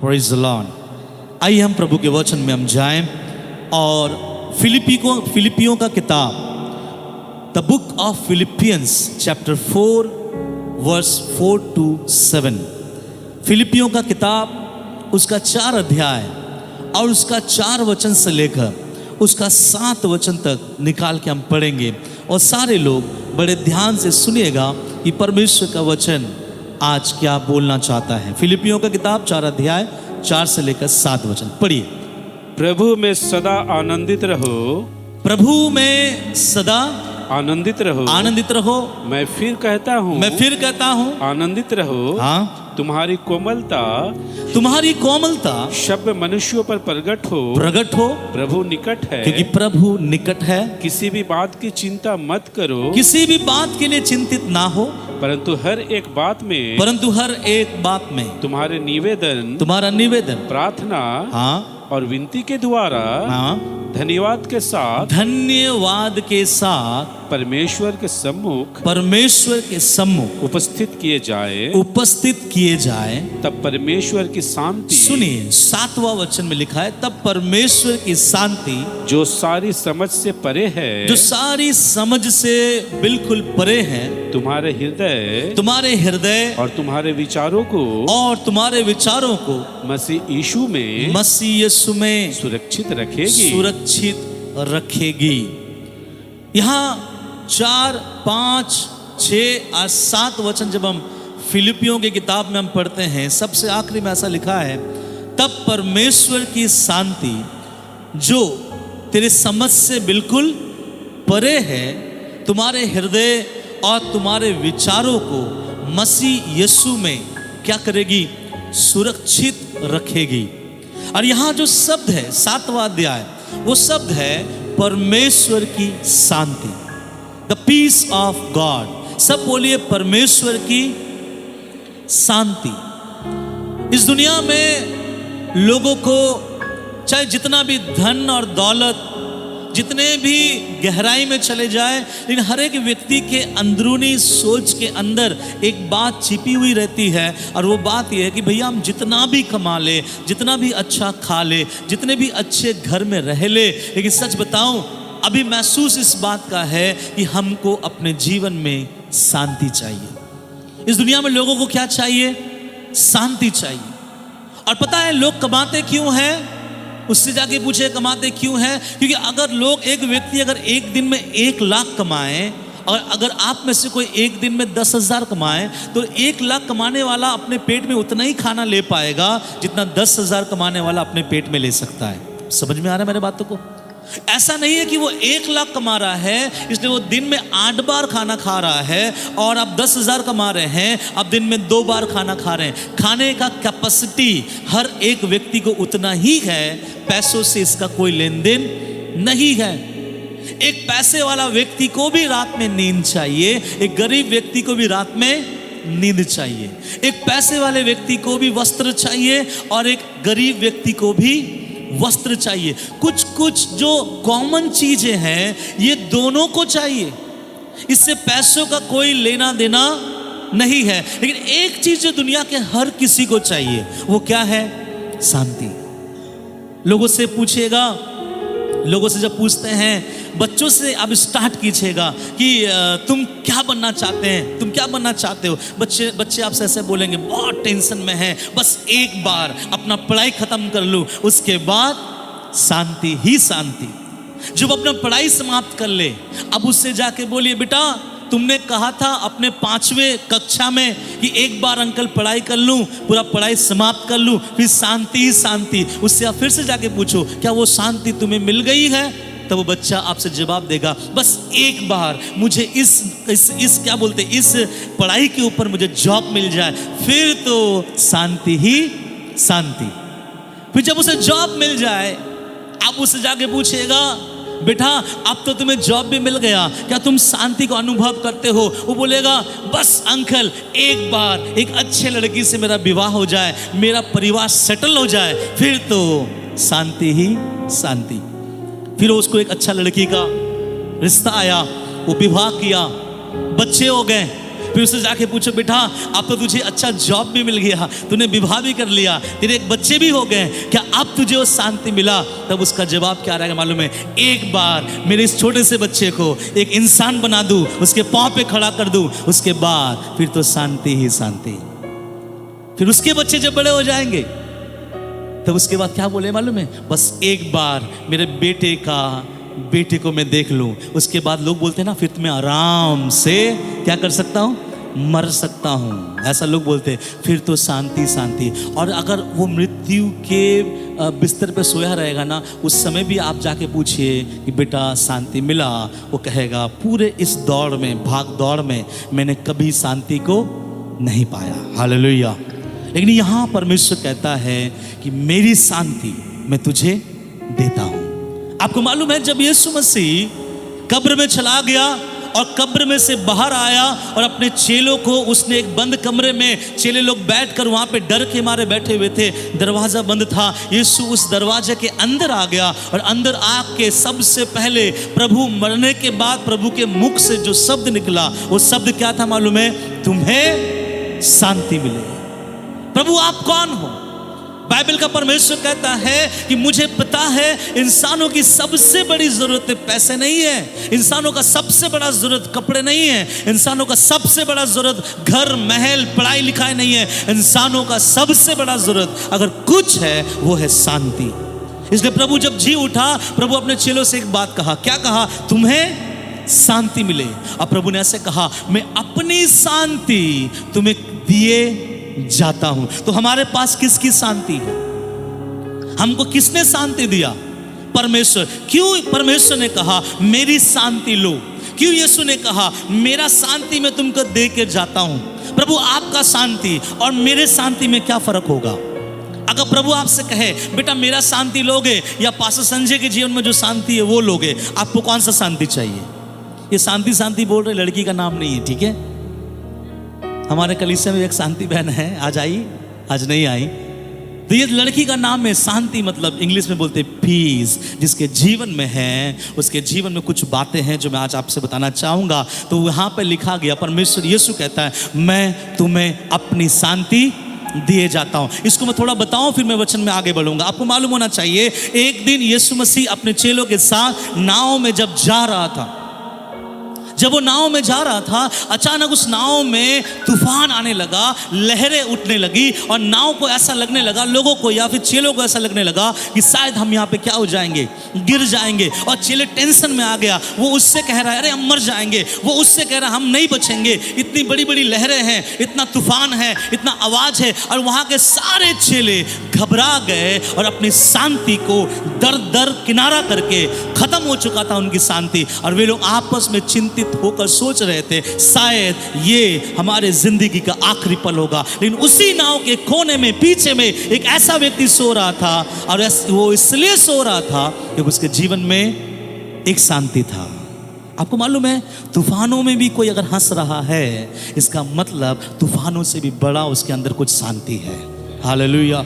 Praise the Lord. आइए हम प्रभु के वचन में हम जाएं और फिलिपियों का किताब the book of Philippians chapter 4 verse 4 to 7। फिलिपियों का किताब उसका 4 अध्याय और उसका 4 वचन से लेकर उसका 7 वचन तक निकाल के हम पढ़ेंगे और सारे लोग बड़े ध्यान से सुनिएगा कि परमेश्वर का वचन आज क्या बोलना चाहता है। फिलिपियों का किताब 4 अध्याय 4 से लेकर 7 वचन पढ़िए। प्रभु में सदा आनंदित रहो। प्रभु में सदा आनंदित रहो। आनंदित रहो। मैं फिर कहता हूँ आनंदित रहो। हाँ, तुम्हारी कोमलता शब्द मनुष्यों पर प्रकट हो। प्रभु निकट है, क्योंकि प्रभु निकट है। किसी भी बात की चिंता मत करो। किसी भी बात के लिए चिंतित ना हो, परंतु हर एक बात में तुम्हारा निवेदन प्रार्थना हाँ और विनती के द्वारा हाँ धन्यवाद के साथ परमेश्वर के सम्मुख उपस्थित किए जाए। तब परमेश्वर की शांति, सुनिए 7वां वचन में लिखा है, तब परमेश्वर की शांति जो सारी समझ से परे बिल्कुल परे है, तुम्हारे हृदय और तुम्हारे विचारों को मसीह यीशु में सुरक्षित रखेगी। यहाँ 4, 5, 6 और 7 वचन जब हम फिलिपियों की किताब में हम पढ़ते हैं, सबसे आखिरी में ऐसा लिखा है, तब परमेश्वर की शांति जो तेरे समझ से बिल्कुल परे है, तुम्हारे हृदय और तुम्हारे विचारों को मसीह यीशु में क्या करेगी? सुरक्षित रखेगी। और यहाँ जो शब्द है 7वां अध्याय, वो शब्द है परमेश्वर की शांति, द पीस ऑफ गॉड। सब बोलिए परमेश्वर की शांति। इस दुनिया में लोगों को चाहे जितना भी धन और दौलत, जितने भी गहराई में चले जाए, लेकिन हर एक व्यक्ति के अंदरूनी सोच के अंदर एक बात छिपी हुई रहती है, और वो बात यह है कि भैया हम जितना भी कमा ले, जितना भी अच्छा खा ले, जितने भी अच्छे घर में रह ले, लेकिन सच बताऊं अभी महसूस इस बात का है कि हमको अपने जीवन में शांति चाहिए। इस दुनिया में लोगों को क्या चाहिए? शांति चाहिए। और पता है लोग कमाते क्यों हैं? उससे जाके पूछे कमाते क्यों हैं? क्योंकि एक व्यक्ति अगर एक दिन में 1 लाख कमाए, और अगर आप में से कोई एक दिन में 10,000 कमाए, तो 1 लाख कमाने वाला अपने पेट में उतना ही खाना ले पाएगा जितना 10,000 कमाने वाला अपने पेट में ले सकता है। समझ में आ रहा है मेरे बातों को? ऐसा नहीं है कि वो 1 लाख कमा रहा है इसलिए वो दिन में 8 बार खाना खा रहा है, और आप 10,000 कमा रहे हैं, आप दिन में 2 बार खाना खा रहे हैं। खाने का कैपेसिटी हर एक व्यक्ति को उतना ही है, पैसों से इसका कोई लेन देन नहीं है। एक पैसे वाला व्यक्ति को भी रात में नींद चाहिए, एक गरीब व्यक्ति को भी रात में नींद चाहिए। एक पैसे वाले व्यक्ति को भी वस्त्र चाहिए और एक गरीब व्यक्ति को भी वस्त्र चाहिए। कुछ जो कॉमन चीजें हैं ये दोनों को चाहिए, इससे पैसों का कोई लेना देना नहीं है। लेकिन एक चीज जो दुनिया के हर किसी को चाहिए, वो क्या है? शांति। लोगों से पूछिएगा, लोगों से जब पूछते हैं, बच्चों से अब स्टार्ट कीजिएगा कि तुम क्या बनना चाहते हो? बच्चे आपसे ऐसे बोलेंगे, बहुत टेंशन में है, बस एक बार अपना पढ़ाई खत्म कर लूं, उसके बाद शांति ही शांति। जब अपना पढ़ाई समाप्त कर ले, अब उससे जाके बोलिए, बेटा तुमने कहा था अपने 5वें कक्षा में कि एक बार अंकल पढ़ाई कर लूं, पूरा पढ़ाई समाप्त कर लूं, फिर शांति ही शांति। उससे आप फिर से जाके पूछो, क्या वो शांति तुम्हें मिल गई है? तब वो बच्चा आपसे जवाब देगा, बस एक बार मुझे इस क्या बोलते, इस पढ़ाई के ऊपर मुझे जॉब मिल जाए, फिर तो शांति ही शांति। फिर जब उसे जॉब मिल जाए, आप उससे जाके पूछेगा, बेटा अब तो तुम्हें जॉब भी मिल गया, क्या तुम शांति को अनुभव करते हो? वो बोलेगा, बस अंकल एक बार एक अच्छे लड़की से मेरा विवाह हो जाए, मेरा परिवार सेटल हो जाए, फिर तो शांति ही शांति। फिर उसको एक अच्छा लड़की का रिश्ता आया, वो विवाह किया, बच्चे हो गए, फिर उससे जाके पूछो बेटा अब तो तुझे अच्छा जॉब भी मिल गया, तूने विवाह भी कर लिया, तेरे एक बच्चे भी हो गए, क्या अब तुझे वो शांति मिला? तब उसका जवाब क्या रहेगा मालूम है? एक बार मेरे इस छोटे से बच्चे को एक इंसान बना दूं, उसके पांव पे खड़ा कर दूं, उसके बाद फिर तो शांति ही शांति। फिर उसके बच्चे जब बड़े हो जाएंगे तब उसके बाद क्या बोले मालूम है? बस एक बार मेरे बेटे को मैं देख लूं, उसके बाद लोग बोलते हैं ना फिर तो मैं आराम से क्या कर सकता हूं? मर सकता हूं। ऐसा लोग बोलते हैं, फिर तो शांति शांति। और अगर वो मृत्यु के बिस्तर पे सोया रहेगा ना, उस समय भी आप जाके पूछिए कि बेटा शांति मिला, वो कहेगा पूरे इस दौड़ में, भाग दौड़ में मैंने कभी शांति को नहीं पाया। हालेलुया। लेकिन यहाँ परमेश्वर कहता है कि मेरी शांति मैं तुझे देता हूं। आपको मालूम है जब यीशु मसीह कब्र में चला गया और कब्र में से बाहर आया और अपने चेलों को उसने एक बंद कमरे में, चेले लोग बैठकर वहां पे डर के मारे बैठे हुए थे, दरवाजा बंद था, यीशु उस दरवाजे के अंदर आ गया और अंदर आके सबसे पहले प्रभु मरने के बाद प्रभु के मुख से जो शब्द निकला वो शब्द क्या था मालूम है? तुम्हें शांति मिले। प्रभु आप कौन हो? बाइबल का परमेश्वर कहता है कि मुझे पता है इंसानों की सबसे बड़ी जरूरत पैसे नहीं है, इंसानों का सबसे बड़ा जरूरत कपड़े नहीं है, इंसानों का सबसे बड़ा जरूरत घर महल पढ़ाई लिखाई नहीं है, इंसानों का सबसे बड़ा जरूरत अगर कुछ है वो है शांति। इसलिए प्रभु जब जी उठा, प्रभु अपने चेलों से एक बात कहा, क्या कहा? तुम्हें शांति मिले। अब प्रभु ने ऐसे कहा, मैं अपनी शांति तुम्हें दिए जाता हूं। तो हमारे पास किसकी शांति है? हमको किसने शांति दिया? परमेश्वर। क्यों परमेश्वर ने कहा मेरी शांति लो? क्यों यीशु ने कहा मेरा शांति मैं तुमको दे के जाता हूं? प्रभु आपका शांति और मेरे शांति में क्या फर्क होगा? अगर प्रभु आपसे कहे बेटा मेरा शांति लोगे या पास्टर संजय के जीवन में जो शांति है वो लोगे, आपको कौन सा शांति चाहिए? ये शांति शांति बोल रहे लड़की का नाम नहीं है, ठीक है? हमारे कलीसिया में एक शांति बहन है, आज आई, आज नहीं आई, तो ये लड़की का नाम है शांति, मतलब इंग्लिश में बोलते हैं पीस। जिसके जीवन में है उसके जीवन में कुछ बातें हैं जो मैं आज आपसे बताना चाहूंगा। तो वहां पे लिखा गया, परमेश्वर यीशु कहता है मैं तुम्हें अपनी शांति दिए जाता हूं। इसको मैं थोड़ा बताऊं फिर मैं वचन में आगे बढ़ूंगा। आपको मालूम होना चाहिए एक दिन यीशु मसीह अपने चेलों के साथ नाव में जब जा रहा था, जब वो नाव में जा रहा था, अचानक उस नाव में तूफान आने लगा, लहरें उठने लगी और नाव को ऐसा लगने लगा, लोगों को या फिर चेलों को ऐसा लगने लगा कि शायद हम यहाँ पे क्या हो जाएंगे, गिर जाएंगे। और चेले टेंशन में आ गया, वो उससे कह रहा है अरे हम मर जाएंगे, वो उससे कह रहा है हम नहीं बचेंगे, इतनी बड़ी बड़ी लहरें हैं, इतना तूफान है, इतना आवाज है। और वहाँ के सारे चेले घबरा गए और अपनी शांति को दर दर किनारा करके खत्म हो चुका था उनकी शांति, और वे लोग आपस में चिंतित होकर सोच रहे थे शायद ये हमारे जिंदगी का आखिरी पल होगा। लेकिन उसी नाव के कोने में पीछे में एक ऐसा व्यक्ति सो रहा था, और वो इसलिए सो रहा था क्योंकि उसके जीवन में एक शांति था। आपको मालूम है तूफानों में भी कोई अगर हंस रहा है, इसका मतलब तूफानों से भी बड़ा उसके अंदर कुछ शांति है। हालेलुया।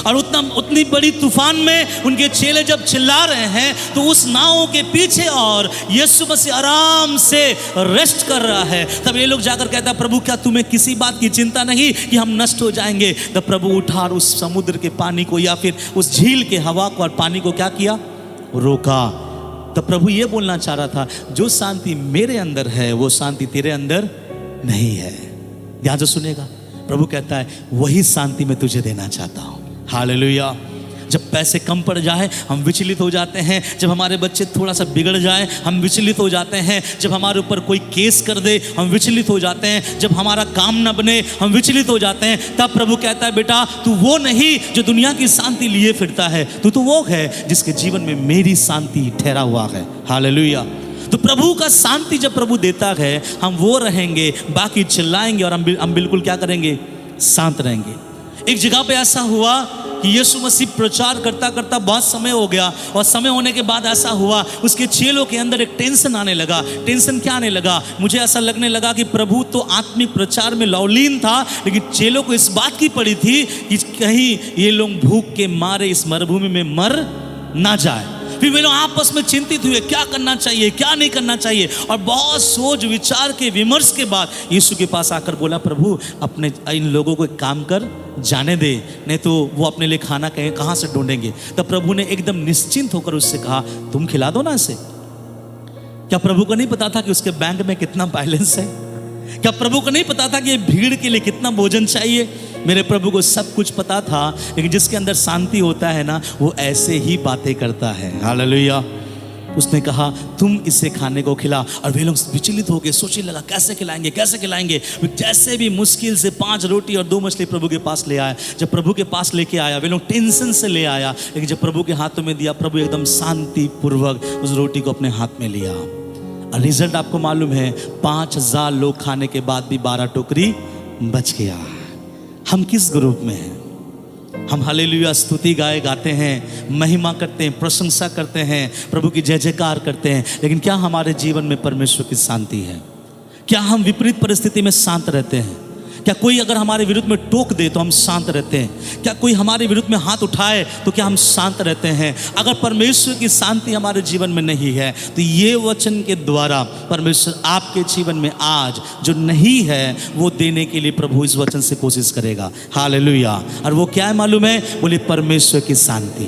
और उतनी बड़ी तूफान में उनके चेले जब चिल्ला रहे हैं तो उस नाव के पीछे और यीशु मसीह आराम से रेस्ट कर रहा है। तब ये लोग जाकर कहता प्रभु क्या तुम्हें किसी बात की चिंता नहीं कि हम नष्ट हो जाएंगे? तब प्रभु उठा और उस समुद्र के पानी को या फिर उस झील के हवा को और पानी को क्या किया? रोका। तब प्रभु ये बोलना चाह रहा था जो शांति मेरे अंदर है वो शांति तेरे अंदर नहीं है। ध्यान से सुनेगा, प्रभु कहता है वही शांति मैं तुझे देना चाहता हूं। हालेलुया। जब पैसे कम पड़ जाए हम विचलित हो जाते हैं, जब हमारे बच्चे थोड़ा सा बिगड़ जाए हम विचलित हो जाते हैं, जब हमारे ऊपर कोई केस कर दे हम विचलित हो जाते हैं, जब हमारा काम ना बने हम विचलित हो जाते हैं। तब प्रभु कहता है बेटा तू वो नहीं जो दुनिया की शांति लिए फिरता है, तू तो वो है जिसके जीवन में मेरी शांति ठहरा हुआ है। हालेलुया। तो प्रभु का शांति जब प्रभु देता है हम वो रहेंगे, बाकी चिल्लाएंगे और हम बिल्कुल क्या करेंगे? शांत रहेंगे। एक जगह पे ऐसा हुआ कि यीशु मसीह प्रचार करता करता बहुत समय हो गया, और समय होने के बाद ऐसा हुआ उसके चेलों के अंदर एक टेंशन आने लगा। टेंशन क्या आने लगा? मुझे ऐसा लगने लगा कि प्रभु तो आत्मिक प्रचार में लवलीन था, लेकिन चेलों को इस बात की पड़ी थी कि कहीं ये लोग भूख के मारे इस मरुभूमि में मर ना जाए। फिर वे लोग आपस में चिंतित हुए, क्या करना चाहिए, क्या नहीं करना चाहिए। और बहुत सोच विचार के विमर्श के बाद यीशु के पास आकर बोला, प्रभु अपने इन लोगों को एक काम कर, जाने दे, नहीं तो वो अपने लिए खाना कहाँ से ढूंढेंगे। तब प्रभु ने एकदम निश्चिंत होकर उससे कहा, तुम खिला दो ना इसे। क्या प्रभु को नहीं पता था कि उसके बैंक में कितना बैलेंस है? क्या प्रभु को नहीं पता था कि ये भीड़ के लिए कितना भोजन चाहिए? मेरे प्रभु को सब कुछ पता था, लेकिन जिसके अंदर शांति होता है ना, वो ऐसे ही बातें करता है। हालेलुया। उसने कहा, तुम इसे खाने को खिला। और वे लोग विचलित हो गए, सोचने लगा कैसे खिलाएंगे, कैसे खिलाएंगे। जैसे भी मुश्किल से 5 रोटी और 2 मछली प्रभु के पास ले आया। जब प्रभु के पास लेके आया, वे लोग टेंशन से ले आया, लेकिन जब प्रभु के हाथों में दिया, प्रभु एकदम शांति पूर्वक उस रोटी को अपने हाथ में लिया। और रिजल्ट आपको मालूम है, 5000 लोग खाने के बाद भी 12 टोकरी बच गया। हम किस ग्रुप में हैं? हम हालेलुया स्तुति गाते हैं, महिमा करते हैं, प्रशंसा करते हैं, प्रभु की जय जयकार करते हैं, लेकिन क्या हमारे जीवन में परमेश्वर की शांति है? क्या हम विपरीत परिस्थिति में शांत रहते हैं? क्या कोई अगर हमारे विरुद्ध में टोक दे तो हम शांत रहते हैं? क्या कोई हमारे विरुद्ध में हाथ उठाए तो क्या हम शांत रहते हैं? अगर परमेश्वर की शांति हमारे जीवन में नहीं है, तो ये वचन के द्वारा परमेश्वर आपके जीवन में आज जो नहीं है वो देने के लिए प्रभु इस वचन से कोशिश करेगा। हालेलुया। और वो क्या है मालूम है? बोले परमेश्वर की शांति।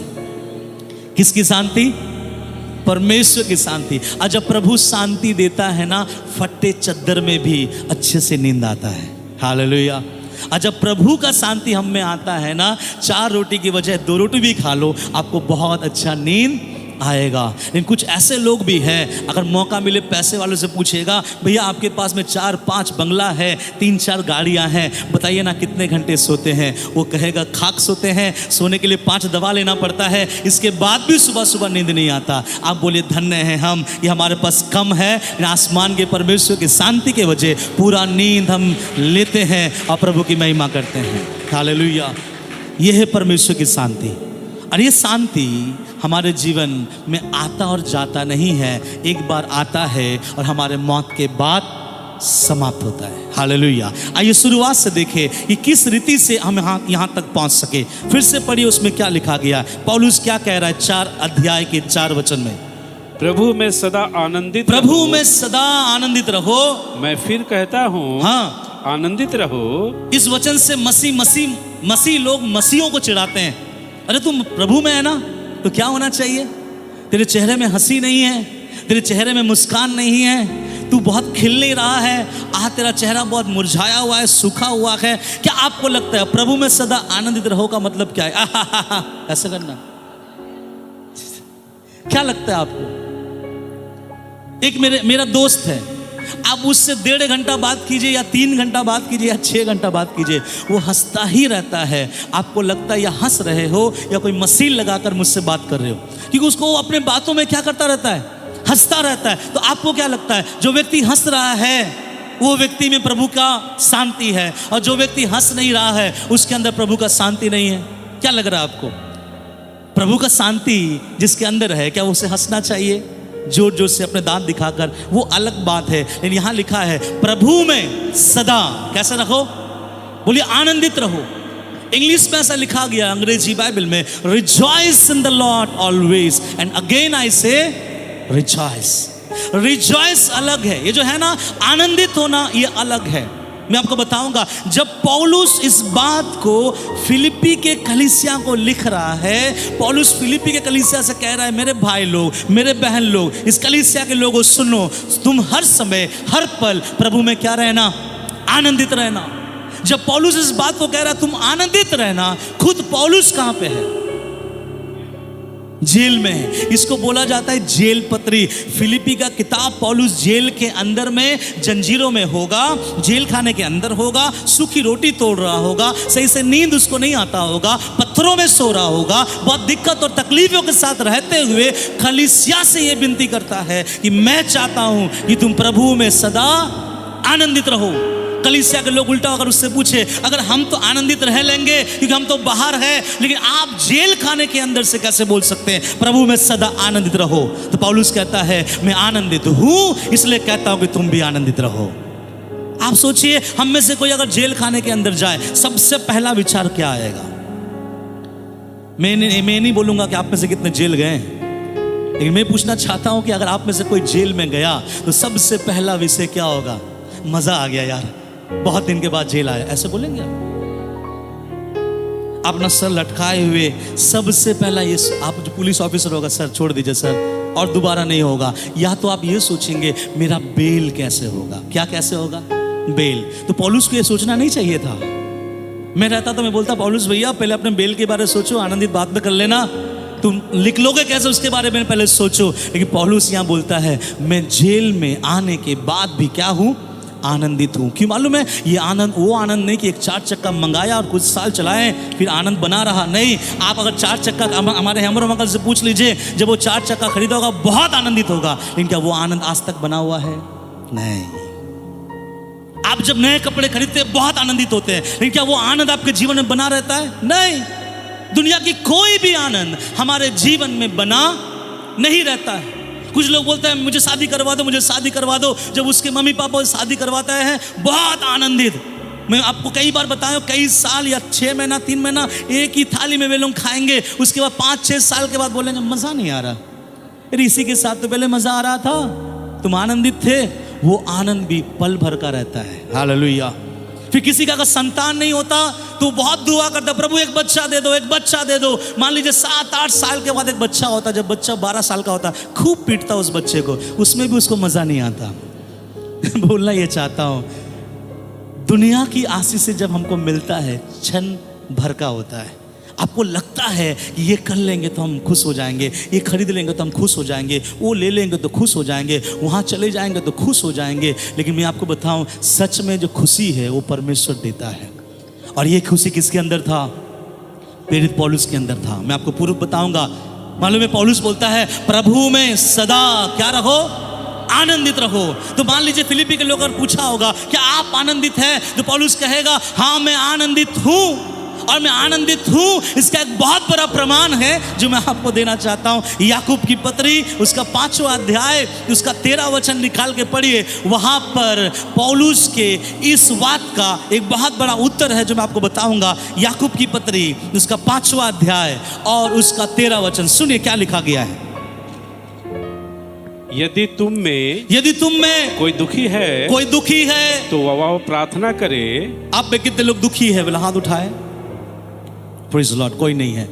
किसकी शांति? परमेश्वर की शांति। और जब प्रभु शांति देता है ना, फटे चद्दर में भी अच्छे से नींद आता है। हालेलुया। और जब प्रभु का शांति हम में आता है ना, 4 रोटी की बजाय 2 रोटी भी खा लो, आपको बहुत अच्छा नींद आएगा। लेकिन कुछ ऐसे लोग भी हैं, अगर मौका मिले पैसे वालों से पूछेगा, भैया आपके पास में 4-5 बंगला है, 3-4 गाड़ियां हैं, बताइए ना कितने घंटे सोते हैं? वो कहेगा खाक सोते हैं, सोने के लिए 5 दवा लेना पड़ता है, इसके बाद भी सुबह सुबह नींद नहीं आता। आप बोलिए धन्य हैं हम, ये हमारे पास कम है, आसमान के परमेश्वर की शांति के वजह पूरा नींद हम लेते हैं और प्रभु की महिमा करते हैं। हालेलुया। ये है परमेश्वर की शांति। और ये शांति हमारे जीवन में आता और जाता नहीं है, एक बार आता है और हमारे मौत के बाद समाप्त होता है। हालेलुया। आइए शुरुआत से देखें कि किस रीति से हम यहाँ तक पहुँच सके। फिर से पढ़िए उसमें क्या लिखा गया। पौलुस क्या कह रहा है 4 अध्याय के 4 वचन में? प्रभु में सदा आनंदित प्रभु रहो। में सदा आनंदित रहो। मैं फिर कहता हूँ, हाँ, आनंदित रहो। इस वचन से मसीह लोग मसीहों को चिढ़ाते हैं। अरे तुम प्रभु में है ना, तो क्या होना चाहिए? तेरे चेहरे में हंसी नहीं है, तेरे चेहरे में मुस्कान नहीं है, तू बहुत खिल नहीं रहा है, तेरा चेहरा बहुत मुरझाया हुआ है, सूखा हुआ है। क्या आपको लगता है प्रभु में सदा आनंदित रहो का मतलब क्या है? ऐसा करना? क्या लगता है आपको? एक मेरा दोस्त है, आप उससे 1.5 घंटा बात कीजिए या 3 घंटा बात कीजिए या 6 घंटा बात कीजिए, वो हंसता ही रहता है। आपको लगता है या हंस रहे हो या कोई मशीन लगाकर मुझसे बात कर रहे हो, क्योंकि उसको वो अपने बातों में क्या करता रहता है? हंसता रहता है। तो आपको क्या लगता है? जो व्यक्ति हंस रहा है वो व्यक्ति में प्रभु का शांति है, और जो व्यक्ति हंस नहीं रहा है उसके अंदर प्रभु का शांति नहीं है। क्या लग रहा है आपको? प्रभु का शांति जिसके अंदर है, क्या उसे हंसना चाहिए जोर जोर से अपने दांत दिखाकर? वो अलग बात है। लेकिन यहां लिखा है प्रभु में सदा कैसा रहो? बोलिए आनंदित रहो। इंग्लिश में ऐसा लिखा गया, अंग्रेजी बाइबल में, rejoice in the Lord always, and again I से रिजॉइस। रिजॉइस अलग है, ये जो है ना आनंदित होना, ये अलग है। मैं आपको बताऊंगा, जब पौलुस इस बात को फिलिप्पी के कलीसिया को लिख रहा है, पौलुस फिलिप्पी के कलीसिया से कह रहा है, मेरे भाई लोग, मेरे बहन लोग, इस कलीसिया के लोगों सुनो, तुम हर समय हर पल प्रभु में क्या रहना? आनंदित रहना। जब पौलुस इस बात को कह रहा है तुम आनंदित रहना, खुद पौलुस कहां पे है? जेल में है। इसको बोला जाता है जेल पत्री। फिलिप्पी का किताब पौलुस जेल के अंदर में जंजीरों में होगा, जेल खाने के अंदर होगा, सूखी रोटी तोड़ रहा होगा, सही से नींद उसको नहीं आता होगा, पत्थरों में सो रहा होगा, बहुत दिक्कत और तकलीफों के साथ रहते हुए कलीसिया से यह विनती करता है कि मैं चाहता हूं कि तुम प्रभु में सदा आनंदित रहो। कलीसिया के लोग उल्टा अगर उससे पूछे, अगर हम तो आनंदित रह लेंगे क्योंकि हम तो बाहर हैं, लेकिन आप जेल खाने के अंदर से कैसे बोल सकते हैं प्रभु में सदा आनंदित रहो? तो पौलुस कहता है मैं आनंदित हूं, इसलिए कहता हूं कि तुम भी आनंदित रहो। आप सोचिए, हम में से कोई अगर जेल खाने के अंदर जाए, सबसे पहला विचार क्या आएगा? मैं नहीं बोलूंगा कि आप में से कितने जेल गए, लेकिन मैं पूछना चाहता हूं कि अगर आप में से कोई जेल में गया तो सबसे पहला विषय क्या होगा? मजा आ गया यार, बहुत दिन के बाद जेल आया, ऐसे बोलेंगे आप? अपना सर लटकाए हुए सबसे पहला ये, आप जो पुलिस ऑफिसर होगा, सर छोड़ दीजिए सर, और दोबारा नहीं होगा। या तो आप ये सोचेंगे मेरा बेल कैसे होगा। क्या कैसे होगा? बेल। तो पौलुस को ये सोचना नहीं चाहिए था। मैं रहता तो मैं बोलता, पौलुस भैया पहले अपने बेल के बारे में सोचो, आनंदित बाद में कर लेना, तुम लिख लोगे कैसे उसके बारे में पहले सोचो। लेकिन पौलुस यहाँ बोलता है मैं जेल में आने के बाद भी क्या हूँ? आनंदित हूँ। क्यों मालूम है? ये आनंद वो आनंद नहीं कि एक 4 चक्का मंगाया और कुछ साल चलाए फिर आनंद बना रहा। नहीं, आप अगर 4 चक्का हमारे हमर अंकल से पूछ लीजिए, जब वो 4 चक्का खरीदा होगा बहुत आनंदित होगा, लेकिन क्या वो आनंद आज तक बना हुआ है? नहीं। आप जब नए कपड़े खरीदते हैं बहुत आनंदित होते हैं, लेकिन क्या वो आनंद आपके जीवन में बना रहता है? नहीं। दुनिया की कोई भी आनंद हमारे जीवन में बना नहीं रहता है। कुछ लोग बोलते हैं मुझे शादी करवा दो, मुझे शादी करवा दो। जब उसके मम्मी पापा शादी करवाते हैं बहुत आनंदित। मैं आपको कई बार बताया, कई साल या 6 महीना 3 महीना एक ही थाली में वे लोग खाएंगे, उसके बाद 5-6 साल के बाद बोलेंगे मजा नहीं आ रहा। अरे इसी के साथ तो पहले मजा आ रहा था, तुम आनंदित थे। वो आनंद भी पल भर का रहता है। हालेलुया। फिर किसी का अगर संतान नहीं होता तो बहुत दुआ करता, प्रभु एक बच्चा दे दो, एक बच्चा दे दो। मान लीजिए 7-8 साल के बाद एक बच्चा होता, जब बच्चा 12 साल का होता खूब पीटता उस बच्चे को, उसमें भी उसको मजा नहीं आता। बोलना ये चाहता हूं, दुनिया की आशीष से जब हमको मिलता है क्षण भर का होता है। आपको लगता है कि ये कर लेंगे तो हम खुश हो जाएंगे, ये खरीद लेंगे तो हम खुश हो जाएंगे, वो ले लेंगे तो खुश हो जाएंगे, वहाँ चले जाएंगे तो खुश हो जाएंगे। लेकिन मैं आपको बताऊं, सच में जो खुशी है वो परमेश्वर देता है। और ये खुशी किसके अंदर था? प्रेरित पौलुस के अंदर था। मैं आपको पूर्व बताऊंगा। मालूम है पौलुस बोलता है प्रभु में सदा क्या रहो? आनंदित रहो। तो मान लीजिए फिलिप्पी के लोगों ने पूछा होगा क्या आप आनंदित हैं? तो पौलुस कहेगा हाँ मैं आनंदित हूँ, और मैं आनंदित हूँ। इसका एक बहुत बड़ा प्रमाण है जो मैं आपको देना चाहता हूँ। याकूब की पत्री उसका 5वां अध्याय उसका 13 वचन निकाल के पढ़िए। वहाँ पर पौलुस के इस बात का एक बहुत बड़ा उत्तर है जो मैं आपको बताऊंगा। याकूब की पत्री उसका 5वां अध्याय और उसका 13 वचन सुनिए क्या लिखा गया है। यदि तुम में कोई दुखी है तो वह प्रार्थना करे। आप में कितने लोग दुखी है? बोला हाथ उठाए। Praise the Lord. कोई नहीं है।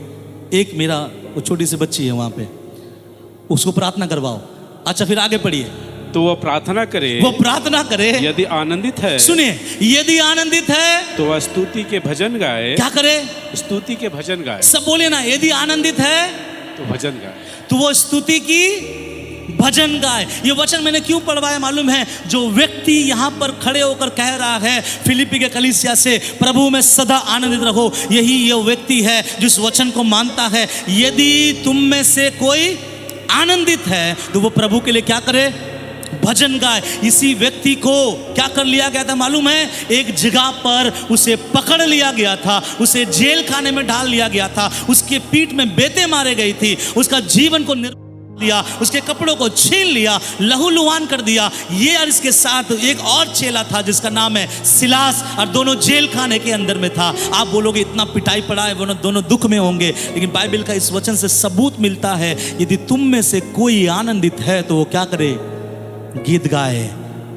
एक मेरा वो छोटी सी बच्ची है वहां पे, उसको प्रार्थना करवाओ। अच्छा फिर आगे पढ़िए। तो वह प्रार्थना करे यदि आनंदित है। सुनिए, यदि आनंदित है तो वह स्तुति के भजन गाए। क्या करे? स्तुति के भजन गाए। सब बोले ना, यदि आनंदित है तो भजन गाए, तो वो स्तुति की भजन गाए। ये वचन मैंने क्यों पढ़वाया मालूम है? जो व्यक्ति यहाँ पर खड़े होकर कह रहा है फिलिप्पी के कलीसिया से प्रभु में सदा आनंदित रहो, यही ये व्यक्ति है जिस वचन को मानता है यदि तुम में से कोई आनंदित है तो वो प्रभु के लिए क्या करे? भजन गाए। इसी व्यक्ति को क्या कर लिया गया था मालूम है? एक जगह पर उसे पकड़ लिया गया था, उसे जेल खाने में डाल लिया गया था, उसके पीठ में बेतें मारे गई थी, उसका जीवन को लिया, उसके कपड़ों को छीन लिया, लहूलुहान कर दिया। ये और इसके साथ एक और चेला था जिसका नाम है सिलास, और दोनों जेल खाने के अंदर में था। आप बोलोगे इतना पिटाई पड़ा है, दोनों दुख में होंगे, लेकिन बाइबल का इस वचन से सबूत मिलता है यदि तुम में से कोई आनंदित है तो वो क्या करे? गीत गाए।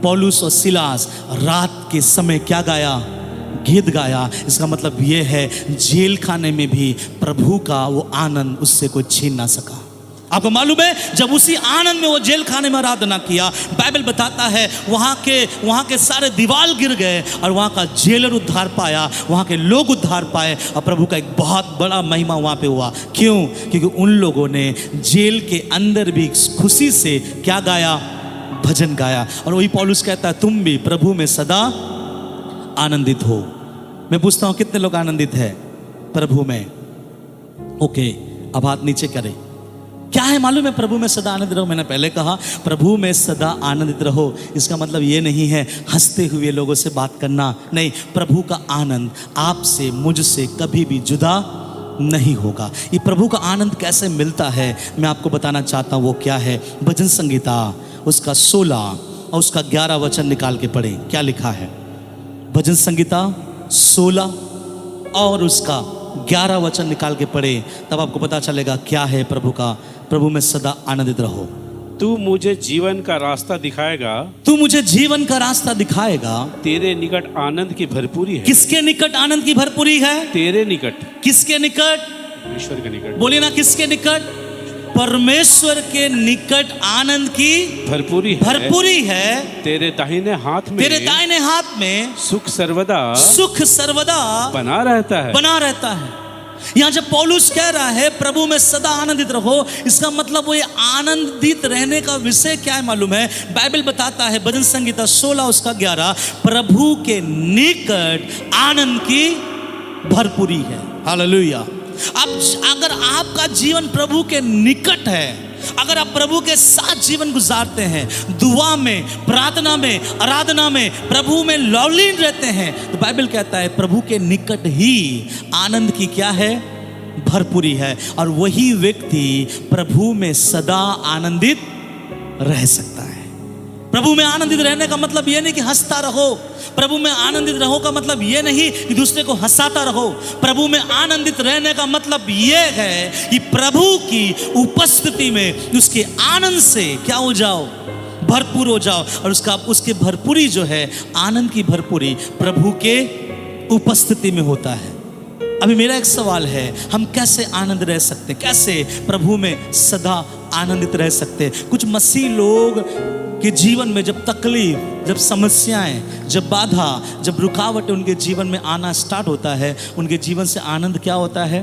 पौलुस और सिलास रात के समय क्या गाया? गीत गाया। इसका मतलब ये है जेल खाने में भी प्रभु का वो आनंद उससे कोई छीन ना सका। आपको मालूम है जब उसी आनंद में वो जेल खाने में आराधना किया, बाइबल बताता है वहाँ के सारे दीवार गिर गए और वहाँ का जेलर उद्धार पाया, वहाँ के लोग उद्धार पाए, और प्रभु का एक बहुत बड़ा महिमा वहाँ पे हुआ। क्यों? क्योंकि उन लोगों ने जेल के अंदर भी खुशी से क्या गाया? भजन गाया। और वही पौलुस कहता है तुम भी प्रभु में सदा आनंदित हो। मैं पूछता हूँ कितने लोग आनंदित है प्रभु में? ओके, अब हाथ नीचे करें। क्या है मालूम है प्रभु में सदा आनंदित रहो? मैंने पहले कहा प्रभु में सदा आनंदित रहो, इसका मतलब ये नहीं है हंसते हुए लोगों से बात करना, नहीं। प्रभु का आनंद आपसे मुझसे कभी भी जुदा नहीं होगा। ये प्रभु का आनंद कैसे मिलता है मैं आपको बताना चाहता हूँ। वो क्या है? भजन संगीता उसका 16 और उसका 11 वचन निकाल के पढ़े। क्या लिखा है? भजन संगीता 16 और उसका 11 वचन निकाल के पढ़े, तब आपको पता चलेगा क्या है प्रभु का। प्रभु में सदा आनंदित रहो। तू मुझे जीवन का रास्ता दिखाएगा, तू मुझे जीवन का रास्ता दिखाएगा। तेरे निकट आनंद की भरपूरी है। किसके निकट आनंद की भरपूरी है? तेरे निकट, किसके निकट? ईश्वर के निकट। बोलिए ना, किसके निकट? परमेश्वर के निकट आनंद की भरपूरी है। तेरे दाहिने हाथ में, तेरे दाहिने हाथ में सुख सर्वदा बना रहता है। यहाँ जब पौलुस कह रहा है प्रभु में सदा आनंदित रहो, इसका मतलब वो ये आनंदित रहने का विषय क्या है मालूम है? बाइबल बताता है भजन संगीता 16 उसका 11, प्रभु के निकट आनंद की भरपूरी है। हालेलुया। अब अगर आपका जीवन प्रभु के निकट है, अगर आप प्रभु के साथ जीवन गुजारते हैं, दुआ में, प्रार्थना में, आराधना में, प्रभु में लवलीन रहते हैं, तो बाइबल कहता है प्रभु के निकट ही आनंद की क्या है? भरपूरी है। और वही व्यक्ति प्रभु में सदा आनंदित रह सकता है। प्रभु में आनंदित रहने का मतलब यह नहीं कि हंसता रहो। प्रभु में आनंदित रहो का मतलब यह नहीं कि दूसरे को हंसाता रहो। प्रभु में आनंदित रहने का मतलब यह है कि प्रभु की उपस्थिति में उसके आनंद से क्या हो जाओ? भरपूर हो जाओ। और उसके भरपूरी जो है, आनंद की भरपूरी प्रभु के उपस्थिति में होता है। अभी मेरा एक सवाल है, हम कैसे आनंद रह सकते, कैसे प्रभु में सदा आनंदित रह सकते? कुछ मसीह लोग के जीवन में जब तकलीफ, जब समस्याएं, जब बाधा, जब रुकावट उनके जीवन में आना स्टार्ट होता है, उनके जीवन से आनंद क्या होता है?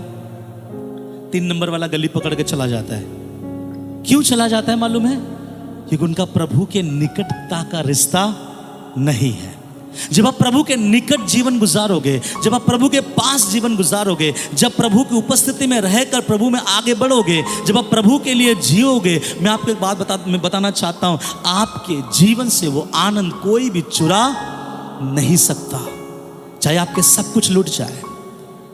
3 नंबर वाला गली पकड़ के चला जाता है। क्यों चला जाता है मालूम है? क्योंकि उनका प्रभु के निकटता का रिश्ता नहीं है। जब आप प्रभु के निकट जीवन गुजारोगे, जब आप प्रभु के पास जीवन गुजारोगे, जब प्रभु की उपस्थिति में रहकर प्रभु में आगे बढ़ोगे, जब आप प्रभु के लिए जियोगे, मैं आपको एक बात बताना चाहता हूं, आपके जीवन से वो आनंद कोई भी चुरा नहीं सकता, चाहे आपके सब कुछ लुट जाए।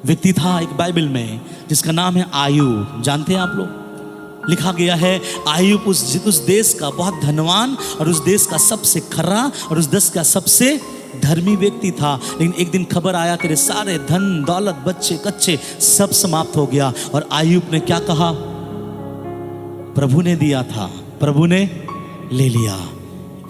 व्यक्ति था एक बाइबल में जिसका नाम है आयूब। जानते हैं आप लोग? लिखा गया है आयूब उस देश का बहुत धनवान और उस देश का सबसे खरा और उस देश का सबसे धर्मी व्यक्ति था। लेकिन एक दिन खबर आया कि सारे धन दौलत, बच्चे कच्चे सब समाप्त हो गया। और आयूब ने क्या कहा? प्रभु ने दिया था, प्रभु ने ले लिया।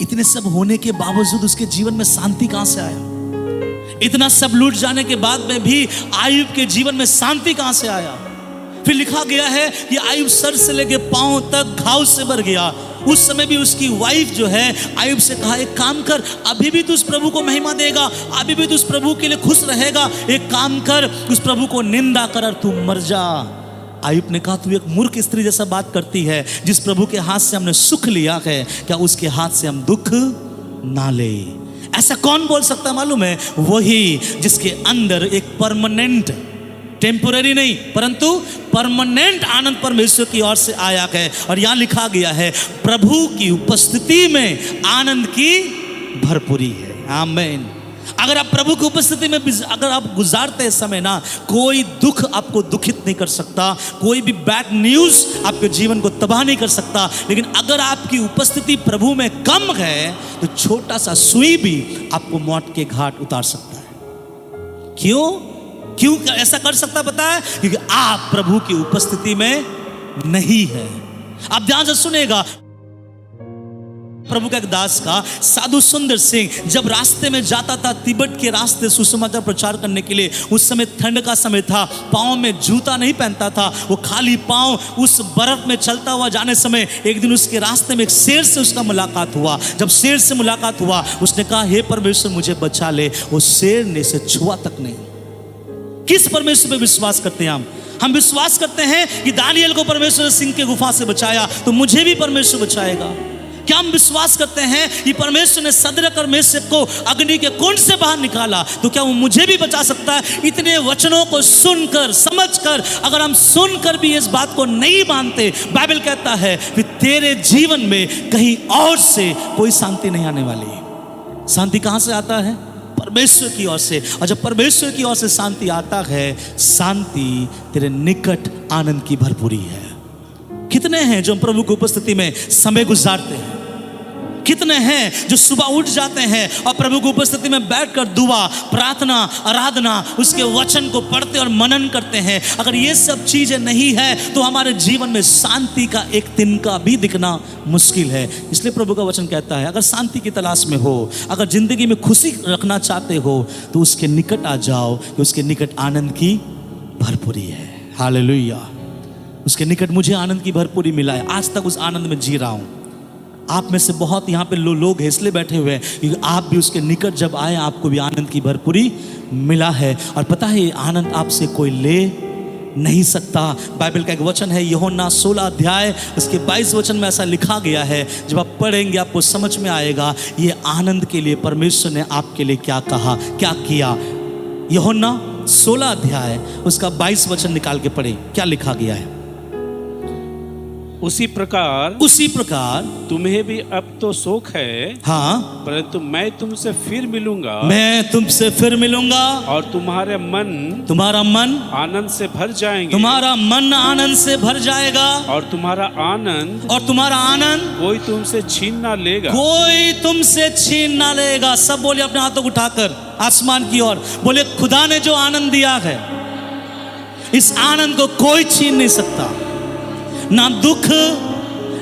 इतने सब होने के बावजूद उसके जीवन में शांति कहां से आया? इतना सब लूट जाने के बाद में भी आयूब के जीवन में शांति कहां से आया? फिर लिखा गया है कि आयूब सर से लेके पांव तक घाव से भर गया। उस समय भी उसकी वाइफ जो है आयूब से कहा, एक काम कर, अभी भी तू उस प्रभु को महिमा देगा, अभी भी तू उस प्रभु के लिए खुश रहेगा, एक काम कर, उस प्रभु को निंदा कर और तू मर जा। आयूब ने कहा, तू एक मूर्ख स्त्री जैसा बात करती है। जिस प्रभु के हाथ से हमने सुख लिया है, क्या उसके हाथ से हम दुख ना ले? ऐसा कौन बोल सकता है मालूम है? वही जिसके अंदर एक परमानेंट, टेम्पोररी नहीं परंतु परमानेंट आनंद परमेश्वर की ओर से आया है। और यहां लिखा गया है प्रभु की उपस्थिति में आनंद की भरपूरी है। आमीन। अगर आप प्रभु की उपस्थिति में अगर आप गुजारते हैं समय ना, कोई दुख आपको दुखित नहीं कर सकता, कोई भी बैड न्यूज आपके जीवन को तबाह नहीं कर सकता। लेकिन अगर आपकी उपस्थिति प्रभु में कम है तो छोटा सा सुई भी आपको मौत के घाट उतार सकता है। क्यों ऐसा कर सकता पता है? क्योंकि आप प्रभु की उपस्थिति में नहीं है। आप ध्यान से सुनेगा, प्रभु का एक दास का साधु सुंदर सिंह जब रास्ते में जाता था, तिब्बत के रास्ते सुसमाचार प्रचार करने के लिए, उस समय ठंड का समय था, पांव में जूता नहीं पहनता था, वो खाली पांव उस बर्फ में चलता हुआ जाने समय एक दिन उसके रास्ते में एक शेर से उसका मुलाकात हुआ। जब शेर से मुलाकात हुआ, उसने कहा, हे परमेश्वर मुझे बचा ले। वो शेर ने से छुआ तक नहीं। किस परमेश्वर पे विश्वास करते हैं हम विश्वास करते हैं कि दानियल को परमेश्वर ने सिंह के गुफा से बचाया, तो मुझे भी परमेश्वर बचाएगा। क्या हम विश्वास करते हैं कि परमेश्वर ने सदरक और मेशक को अग्नि के कुंड से बाहर निकाला, तो क्या वो मुझे भी बचा सकता है? इतने वचनों को सुनकर, समझकर, अगर हम सुनकर भी इस बात को नहीं मानते, बाइबल कहता है कि तेरे जीवन में कहीं और से कोई शांति नहीं आने वाली। शांति कहां से आता है? परमेश्वर की ओर से। और जब परमेश्वर की ओर से शांति आता है, शांति तेरे निकट आनंद की भरपूरी है। कितने हैं जो प्रभु की उपस्थिति में समय गुजारते हैं? कितने हैं जो सुबह उठ जाते हैं और प्रभु की उपस्थिति में बैठकर दुआ, प्रार्थना, आराधना, उसके वचन को पढ़ते और मनन करते हैं। अगर ये सब चीजें नहीं है तो हमारे जीवन में शांति का एक तिनका भी दिखना मुश्किल है। इसलिए प्रभु का वचन कहता है, अगर शांति की तलाश में हो, अगर जिंदगी में खुशी रखना चाहते हो तो उसके निकट आ जाओ, कि उसके निकट आनंद की भरपूरी है। हालेलुया। उसके निकट मुझे आनंद की भरपूरी मिला है। आज तक उस आनंद में जी रहा हूं। आप में से बहुत यहाँ पे लोग हैं इसलिए बैठे हुए हैं क्योंकि आप भी उसके निकट जब आए आपको भी आनंद की भरपूरी मिला है। और पता है, ये आनंद आपसे कोई ले नहीं सकता। बाइबल का एक वचन है, यूहन्ना 16 अध्याय उसके 22 वचन में ऐसा लिखा गया है। जब आप पढ़ेंगे आपको समझ में आएगा ये आनंद के लिए परमेश्वर ने आपके लिए क्या कहा, क्या किया। यूहन्ना 16 अध्याय उसका 22 वचन निकाल के पढ़े, क्या लिखा गया है। उसी प्रकार तुम्हें भी अब तो शोक है, हाँ, परंतु मैं तुमसे फिर मिलूंगा, मैं तुमसे फिर मिलूंगा और तुम्हारा मन आनंद से भर जाएंगे, तुम्हारा मन आनंद से भर जाएगा, और तुम्हारा आनंद कोई तुमसे छीन ना लेगा, कोई तुमसे छीन ना लेगा। सब बोले अपने हाथों को उठाकर आसमान की ओर, बोले खुदा ने जो आनंद दिया है इस आनंद को कोई छीन नहीं सकता। ना दुख,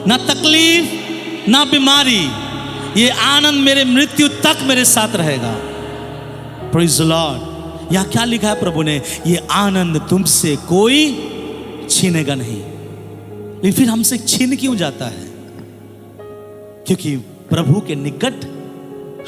ना तकलीफ, ना बीमारी, ये आनंद मेरे मृत्यु तक मेरे साथ रहेगा। Praise the Lord. यहां क्या लिखा है प्रभु ने, ये आनंद तुमसे कोई छीनेगा नहीं। लेकिन फिर हमसे छीन क्यों जाता है? क्योंकि प्रभु के निकट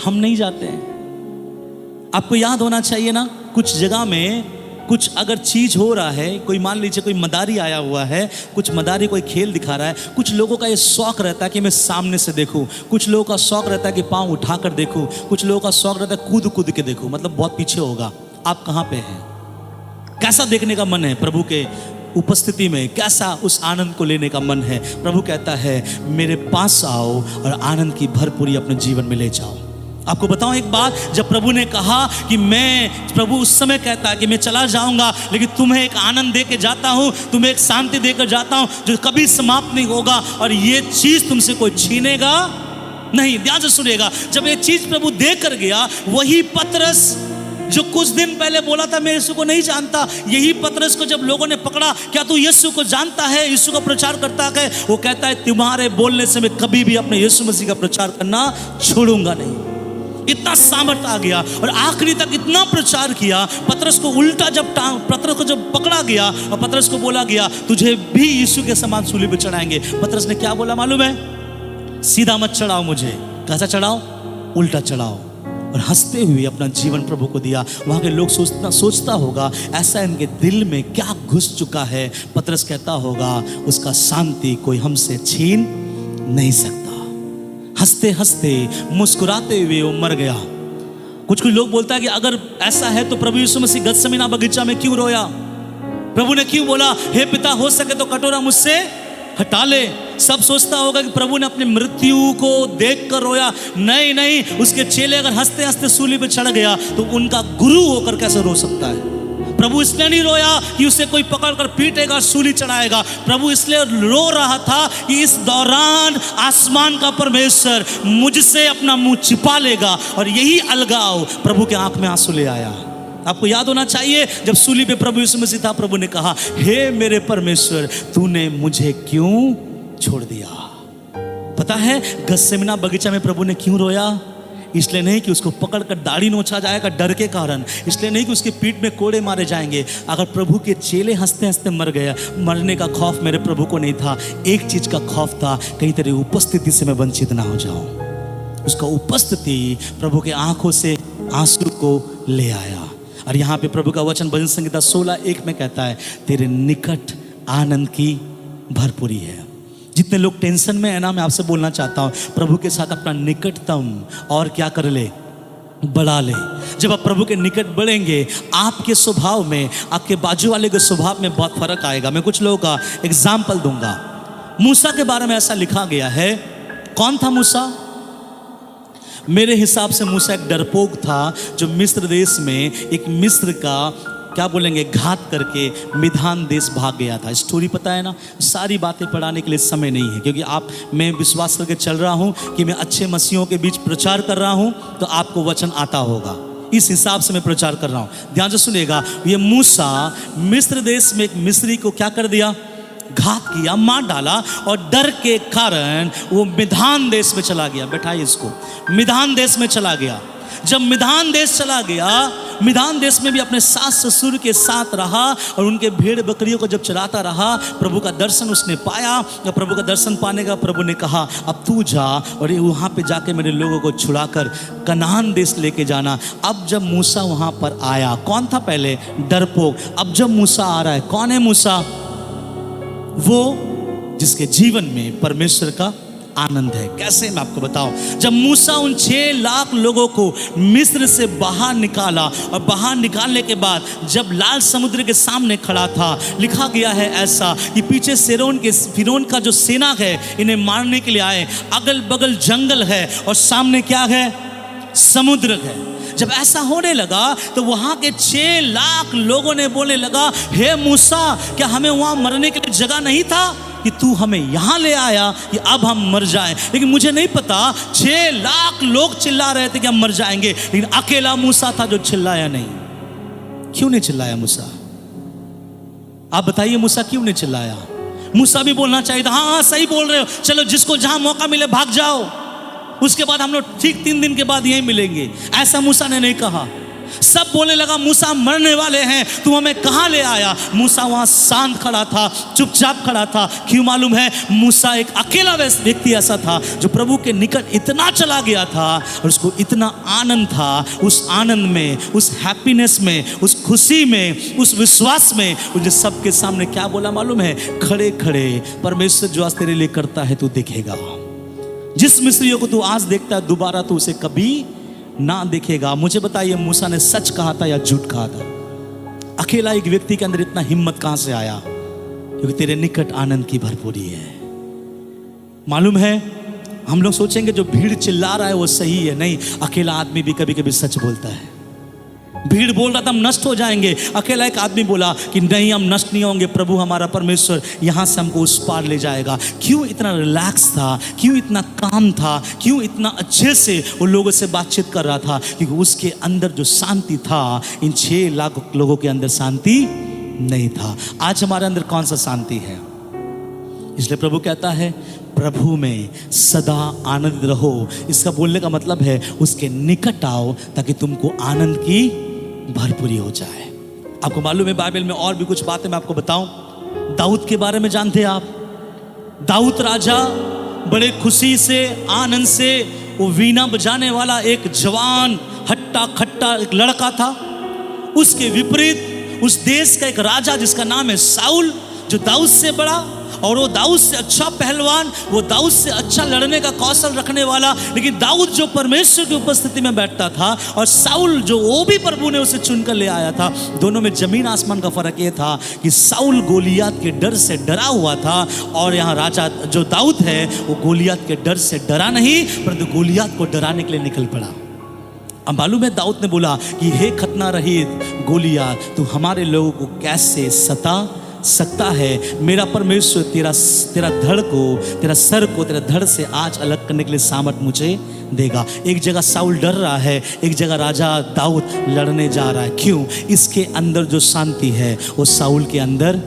हम नहीं जाते हैं। आपको याद होना चाहिए ना, कुछ जगह में कुछ अगर चीज हो रहा है, कोई मान लीजिए कोई मदारी आया हुआ है, कुछ मदारी कोई खेल दिखा रहा है, कुछ लोगों का ये शौक रहता है कि मैं सामने से देखूं, कुछ लोगों का शौक रहता है कि पांव उठाकर देखूं, कुछ लोगों का शौक रहता है कूद कूद के देखूं, मतलब बहुत पीछे होगा। आप कहां पे हैं? कैसा देखने का मन है प्रभु के उपस्थिति में? कैसा उस आनंद को लेने का मन है? प्रभु कहता है मेरे पास आओ और आनंद की भरपूरी अपने जीवन में ले जाओ। आपको बताऊं एक बात, जब प्रभु ने कहा कि प्रभु उस समय कहता है कि मैं चला जाऊंगा लेकिन तुम्हें एक आनंद दे के जाता हूं, तुम्हें एक शांति देकर जाता हूं जो कभी समाप्त नहीं होगा, और ये चीज तुमसे कोई छीनेगा नहीं। ध्यान से सुनिएगा, जब ये चीज प्रभु दे कर गया, वही पतरस जो कुछ दिन पहले बोला था मैं यीशु को नहीं जानता, यही पतरस को जब लोगों ने पकड़ा, क्या तू यीशु को जानता है, यीशु का प्रचार करता है? वो कहता है तुम्हारे बोलने से मैं कभी भी अपने यीशु मसीह का प्रचार करना छोड़ूंगा नहीं। इतना सामर्थ आ गया और आखिरी तक इतना प्रचार किया। पतरस को उल्टा पतरस को जब पकड़ा गया और पतरस को बोला गया तुझे भी यीशु के समान सूली पे चढ़ाएंगे, पतरस ने क्या बोला मालूम है? सीधा मत चढ़ाओ मुझे। कैसा चढ़ाओ? उल्टा चढ़ाओ। और हंसते हुए अपना जीवन प्रभु को दिया। वहां के लोग सोचता होगा ऐसा इनके दिल में क्या घुस चुका है। पतरस कहता होगा उसका शांति कोई हमसे छीन नहीं सकता। हंसते हंसते मुस्कुराते हुए वो मर गया। कुछ लोग बोलता है कि अगर ऐसा है तो प्रभु यीशु मसीह गतसमनी बगीचा में क्यों रोया? प्रभु ने क्यों बोला हे पिता हो सके तो कटोरा मुझसे हटा ले? सब सोचता होगा कि प्रभु ने अपनी मृत्यु को देखकर रोया। नहीं, उसके चेले अगर हंसते हंसते सूली पे चढ़ गया तो उनका गुरु होकर कैसे रो सकता है? प्रभु इसलिए नहीं रोया कि उसे कोई पकड़कर पीटेगा, सूली चढ़ाएगा। प्रभु इसलिए रो रहा था कि इस दौरान आसमान का परमेश्वर मुझसे अपना मुंह छिपा लेगा, और यही अलगाव प्रभु के आंख में आंसू ले आया। आपको याद होना चाहिए जब सूली पे प्रभु यीशु मसीह था, प्रभु ने कहा हे मेरे परमेश्वर तूने मुझे क्यों छोड़ दिया? पता है गतसेमनी बगीचा में प्रभु ने क्यों रोया? इसलिए नहीं कि उसको पकड़कर दाढ़ी नोचा जाएगा डर के कारण, इसलिए नहीं कि उसके पीठ में कोड़े मारे जाएंगे। अगर प्रभु के चेले हंसते हंसते मर गए, मरने का खौफ मेरे प्रभु को नहीं था। एक चीज का खौफ था, कहीं तेरी उपस्थिति से मैं वंचित ना हो जाऊं। उसका उपस्थिति प्रभु के आंखों से आंसू को ले आया। और यहाँ पे प्रभु का वचन भजन संहिता 16:1 में कहता है तेरे निकट आनंद की भरपूरी है। जितने लोग टेंशन में है ना, मैं आपसे बोलना चाहता हूं प्रभु के साथ अपना निकटतम और क्या कर ले, बढ़ा ले। जब आप प्रभु के निकट बढ़ेंगे आपके स्वभाव में, आपके बाजू वाले के स्वभाव में बहुत फर्क आएगा। मैं कुछ लोगों का एग्जाम्पल दूंगा। मूसा के बारे में ऐसा लिखा गया है। कौन था मूसा? मेरे हिसाब से मूसा एक डरपोक था जो मिस्र देश में एक मिस्र का क्या बोलेंगे, घात करके मिधान देश भाग गया था। स्टोरी पता है ना, सारी बातें पढ़ाने के लिए समय नहीं है, क्योंकि मैं विश्वास करके चल रहा हूँ कि मैं अच्छे मसीहों के बीच प्रचार कर रहा हूँ, तो आपको वचन आता होगा, इस हिसाब से मैं प्रचार कर रहा हूँ। ध्यान से सुनिएगा, ये मूसा मिस्र देश में एक मिस्री को क्या कर दिया, घात किया, मार डाला, और डर के कारण वो मिधान देश में चला गया। बैठाइए इसको, मिधान देश में चला गया। जब मिधान देश चला गया, मिधान देश में भी अपने सास ससुर के साथ रहा और उनके भेड़ बकरियों को जब चराता रहा, प्रभु का दर्शन उसने पाया। जब प्रभु का दर्शन पाने का प्रभु ने कहा, अब तू जा और वहाँ पे जाके मेरे लोगों को छुड़ाकर कनान देश लेके जाना। अब जब मूसा वहाँ पर आया, कौन था पहले, डरपोक। अब जब मूसा आ रहा है, कौन है मूसा, वो जिसके जीवन में परमेश्वर का आनंद है। कैसे, मैं आपको बताऊं। जब मूसा उन 6 लाख लोगों को मिस्र से बाहर निकाला, और बाहर निकालने के बाद जब लाल समुद्र के सामने खड़ा था, लिखा गया है ऐसा कि पीछे फिरौन का जो सेना है इन्हें मारने के लिए आए, अगल बगल जंगल है और सामने क्या है, समुद्र है। जब ऐसा होने लगा तो वहां के 6 लाख लोगों ने बोलने लगा, हे मूसा, क्या हमें वहां मरने के लिए जगह नहीं था कि तू हमें यहां ले आया कि अब हम मर जाएं। लेकिन मुझे नहीं पता, 6 लाख लोग चिल्ला रहे थे कि हम मर जाएंगे, लेकिन अकेला मूसा था जो चिल्लाया नहीं। क्यों नहीं चिल्लाया मूसा? आप बताइए, मूसा क्यों नहीं चिल्लाया? मूसा भी बोलना चाहिए था, हाँ सही बोल रहे हो, चलो जिसको जहां मौका मिले भाग जाओ, उसके बाद हम लोग ठीक 3 दिन के बाद यहीं मिलेंगे। ऐसा मूसा ने नहीं कहा। सब बोलने लगा, मूसा मरने वाले हैं, तू हमें कहां ले आया? मूसा वहां शांत खड़ा था, चुपचाप खड़ा था। क्यों मालूम है? मूसा एक अकेला व्यक्ति ऐसा था जो प्रभु के निकट इतना चला गया था और उसको इतना आनंद था। उस आनंद में, उस हैप्पीनेस में, उस खुशी में, उस विश्वास में मुझे सबके सामने क्या बोला मालूम है? खड़े खड़े, परमेश्वर जो आज तेरे लिए करता है तू देखेगा। जिस मिस्रियों को तू आज देखता है, दोबारा तू उसे कभी ना देखेगा। मुझे बताइए, मूसा ने सच कहा था या झूठ कहा था? अकेला एक व्यक्ति के अंदर इतना हिम्मत कहां से आया? क्योंकि तेरे निकट आनंद की भरपूरी है। मालूम है, हम लोग सोचेंगे जो भीड़ चिल्ला रहा है वो सही है। नहीं, अकेला आदमी भी कभी कभी सच बोलता है। भीड़ बोल रहा था हम नष्ट हो जाएंगे, अकेला एक आदमी बोला कि नहीं, हम नष्ट नहीं होंगे, प्रभु हमारा परमेश्वर यहाँ से हमको उस पार ले जाएगा। क्यों इतना रिलैक्स था? क्यों इतना काम था? क्यों इतना अच्छे से वो लोगों से बातचीत कर रहा था? क्योंकि उसके अंदर जो शांति था, इन 6 लाख लोगों के अंदर शांति नहीं था। आज हमारे अंदर कौन सा शांति है? इसलिए प्रभु कहता है, प्रभु में सदा आनंद रहो। इसका बोलने का मतलब है उसके निकट आओ ताकि तुमको आनंद की भरपूरी हो जाए। आपको मालूम है, बाइबल में और भी कुछ बातें मैं आपको बताऊं। दाऊद के बारे में जानते हैं आप? दाऊद राजा बड़े खुशी से, आनंद से, वो वीणा बजाने वाला एक जवान हट्टा खट्टा एक लड़का था। उसके विपरीत उस देश का एक राजा जिसका नाम है साउल, जो दाऊद से बड़ा और वो दाऊद से अच्छा पहलवान, वो दाऊद से अच्छा लड़ने का कौशल रखने वाला। लेकिन दाऊद जो परमेश्वर की उपस्थिति में बैठता था, और साउल जो वो भी प्रभु ने उसे चुनकर ले आया था, दोनों में जमीन आसमान का फर्क ये था कि साउल गोलियत के डर से डरा हुआ था, और यहाँ राजा जो दाऊद है वो गोलियत के डर से डरा नहीं, परंतु गोलियत को डराने के लिए निकल पड़ा। अब मालूम है, दाऊद ने बोला कि हे खतना रहित गोलियत, तू हमारे लोगों को कैसे सता सकता है? मेरा परमेश्वर तेरा धड़ को, तेरा सर को तेरा धड़ से आज अलग करने के लिए सामर्थ मुझे देगा। एक जगह साउल डर रहा है, एक जगह राजा दाऊद लड़ने जा रहा है। क्यों? इसके अंदर जो शांति है वो साउल के अंदर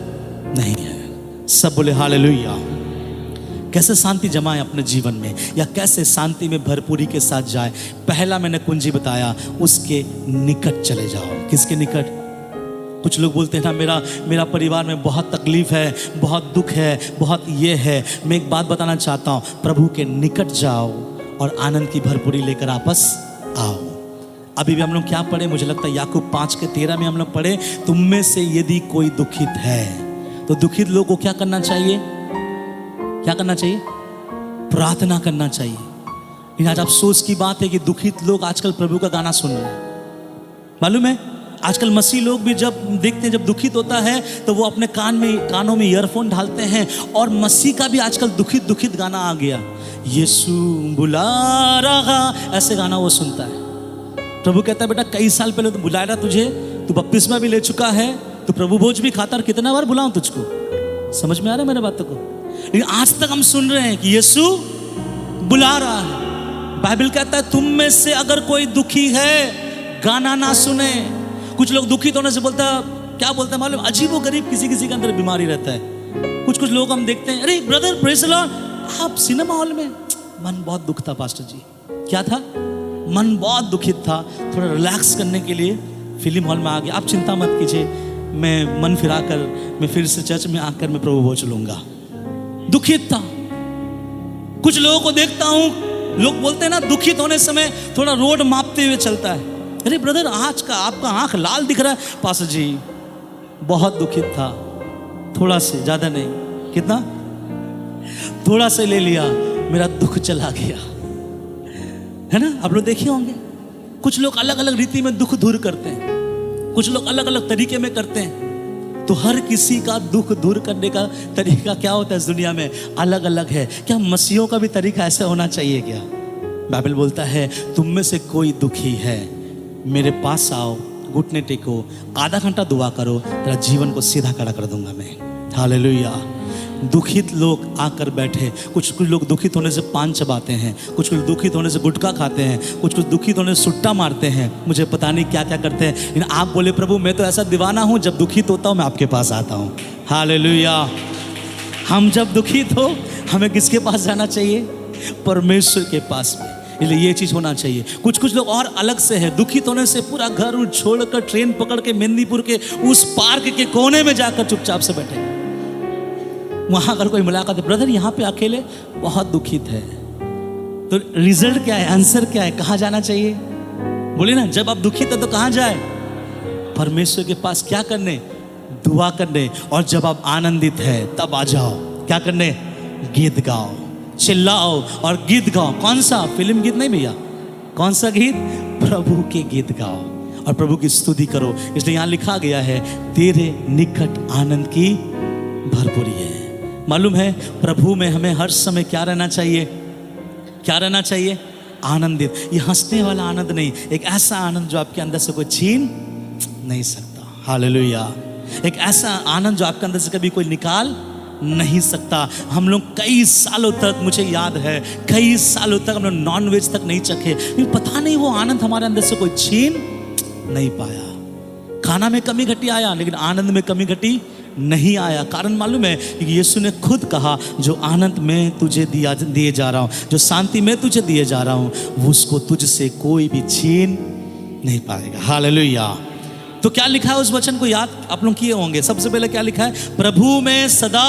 नहीं है। सब बोले हालेलुया। कैसे शांति जमाए अपने जीवन में, या कैसे शांति में भरपूरी के साथ जाए? पहला मैंने कुंजी बताया, उसके निकट चले जाओ। किसके निकट? कुछ लोग बोलते हैं ना, मेरा परिवार में बहुत तकलीफ है, बहुत दुख है, बहुत ये है। मैं एक बात बताना चाहता हूँ, प्रभु के निकट जाओ और आनंद की भरपूरी लेकर वापस आओ। अभी भी हम लोग क्या पढ़े? मुझे लगता है याकूब 5:13 में हम लोग पढ़े, तुम में से यदि कोई दुखित है तो दुखित लोग को क्या करना चाहिए? क्या करना चाहिए? प्रार्थना करना चाहिए। लेकिन आज अफसोस की बात है कि दुखित लोग आजकल प्रभु का गाना सुन रहे हैं। मालूम है, आजकल मसीह लोग भी जब देखते हैं, जब दुखित होता है तो वो अपने कानों में ईयरफोन डालते हैं, और मसीह का भी आजकल दुखित गाना आ गया, यीशु बुला रहा, ऐसे गाना वो सुनता है। प्रभु कहता है, बेटा कई साल पहले तो बुलाया था तुझे, तू बपतिस्मा भी ले चुका है, तू प्रभु भोज भी खाता, और कितना बार बुलाऊं तुझको? समझ में आ रहा है मेरे बातों को? लेकिन आज तक हम सुन रहे हैं कि यीशु बुला रहा है। बाइबल कहता है तुम में से अगर कोई दुखी है गाना ना सुने। कुछ लोग दुखी होने से बोलता, क्या बोलता है मालूम? अजीबो गरीब किसी किसी के अंदर बीमारी रहता है। कुछ कुछ लोग हम देखते हैं, अरे ब्रदर प्रेज द लॉर्ड, आप सिनेमा हॉल में, मन बहुत दुख था पास्टर जी। क्या था? मन बहुत दुखित था, थोड़ा रिलैक्स करने के लिए फिल्म हॉल में आ गया। आप चिंता मत कीजिए, मैं मन फिरा कर मैं फिर से चर्च में आकर मैं प्रभु भोज लूंगा। दुखित था। कुछ लोगों को देखता हूं, लोग बोलते हैं ना, दुखित होने समय थोड़ा रोड मापते हुए चलता है। अरे ब्रदर आज का आपका आंख लाल दिख रहा है। पास्टर जी बहुत दुखित था, थोड़ा से, ज्यादा नहीं। कितना? थोड़ा से ले लिया, मेरा दुख चला गया। है ना? आप लोग देखे होंगे, कुछ लोग अलग अलग रीति में दुख दूर करते हैं, कुछ लोग अलग अलग तरीके में करते हैं। तो हर किसी का दुख दूर करने का तरीका क्या होता है इस दुनिया में? अलग अलग है। क्या मसीहों का भी तरीका ऐसा होना चाहिए क्या? बाइबल बोलता है तुम में से कोई दुखी है, मेरे पास आओ, घुटने टेको, आधा घंटा दुआ करो, तेरा जीवन को सीधा खड़ा कर दूंगा मैं। हालेलुया। दुखित लोग आकर बैठे। कुछ कुछ लोग दुखित होने से पान चबाते हैं, कुछ कुछ दुखित होने से गुटखा खाते हैं, कुछ कुछ दुखित होने से सुट्टा मारते हैं, मुझे पता नहीं क्या क्या करते हैं। लेकिन आप बोले प्रभु मैं तो ऐसा दीवाना हूं, जब दुखित होता हूं मैं आपके पास आता हूं। हालेलुया। हम जब दुखित हो हमें किसके पास जाना चाहिए? परमेश्वर के पास में। इसलिए ये चीज होना चाहिए। कुछ कुछ लोग और अलग से है, दुखित होने से पूरा घर उड़ छोड़कर ट्रेन पकड़ के मेहंदीपुर के उस पार्क के कोने में जाकर चुपचाप से बैठे। वहां अगर कोई मुलाकात है, ब्रदर यहाँ पे अकेले बहुत दुखित है, तो रिजल्ट क्या है? आंसर क्या है? कहाँ जाना चाहिए? बोले ना, जब आप दुखित है तो कहाँ जाए? परमेश्वर के पास। क्या करने? दुआ करने। और जब आप आनंदित है तब आ जाओ। क्या करने? गीत गाओ, चिल्लाओ और गीत गाओ। कौन सा? फिल्म गीत नहीं भैया। कौन सा गीत? प्रभु के गीत गाओ और प्रभु की स्तुति करो। इसलिए यहाँ लिखा गया है तेरे निकट आनंद की भरपूरी है। मालूम है प्रभु में हमें हर समय क्या रहना चाहिए? क्या रहना चाहिए? आनंदित। ये हंसने वाला आनंद नहीं, एक ऐसा आनंद जो आपके अंदर से कोई छीन नहीं सकता। हालेलुया। एक ऐसा आनंद जो आपके अंदर से कभी कोई निकाल नहीं सकता। हम लोग कई सालों तक, मुझे याद है कई सालों तक हम लोग नॉन वेज तक नहीं चखे, लेकिन पता नहीं वो आनंद हमारे अंदर से कोई छीन नहीं पाया। खाना में कमी घटी आया, लेकिन आनंद में कमी घटी नहीं आया। कारण मालूम है कि यीशु ने खुद कहा जो आनंद मैं तुझे दिए जा रहा हूँ, जो शांति मैं तुझे दिए जा रहा हूँ, वो उसको तुझसे कोई भी छीन नहीं पाएगा। हालेलुया। तो क्या लिखा है उस वचन को याद आप लोग किए होंगे। सबसे पहले क्या लिखा है? प्रभु में सदा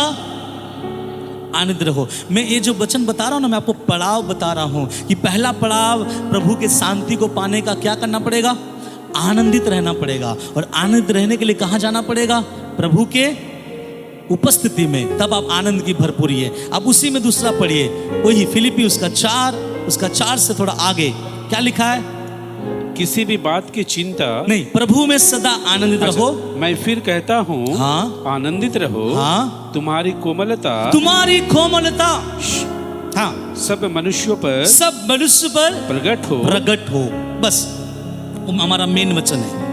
आनंद रहो। मैं ये जो वचन बता रहा हूँ ना, मैं आपको पड़ाव बता रहा हूँ कि पहला पड़ाव प्रभु के शांति को पाने का क्या करना पड़ेगा? आनंदित रहना पड़ेगा। और आनंदित रहने के लिए कहाँ जाना पड़ेगा? प्रभु के उपस्थिति में। तब आप आनंद की भरपूरी है। अब उसी में दूसरा पढ़िए, वही फिलिपी उसका 4 से थोड़ा आगे क्या लिखा है? किसी भी बात की चिंता नहीं, प्रभु में सदा आनंदित रहो। मैं फिर कहता हूँ, हाँ, आनंदित रहो। हाँ, तुम्हारी कोमलता हाँ सब मनुष्यों पर प्रकट हो। बस हमारा मेन वचन है।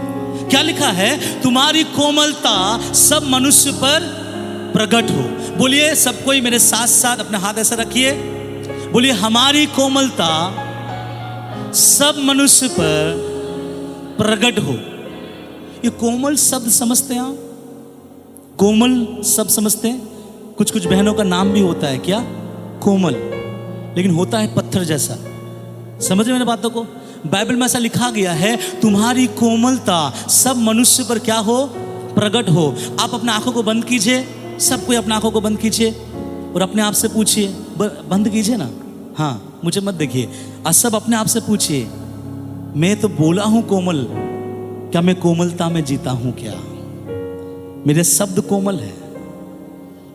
क्या लिखा है? तुम्हारी कोमलता सब मनुष्य पर प्रकट हो। बोलिए सब कोई मेरे साथ साथ अपने हाथ ऐसा रखिए, बोलिए हमारी कोमलता सब मनुष्य पर प्रकट हो। ये कोमल शब्द समझते हैं आप? कोमल शब्द समझते हैं? कुछ कुछ बहनों का नाम भी होता है क्या? कोमल, लेकिन होता है पत्थर जैसा। समझ मेरे बातों को? बाइबल में ऐसा लिखा गया है तुम्हारी कोमलता सब मनुष्य पर क्या हो? प्रकट हो। आप अपने आंखों को बंद कीजिए, सब कोई अपने आंखों को बंद कीजिए और अपने आप से पूछिए, बंद कीजिए ना, हाँ मुझे मत देखिए, और सब अपने आप से पूछिए, मैं तो बोला हूं कोमल, क्या मैं कोमलता में जीता हूं? क्या मेरे शब्द कोमल है?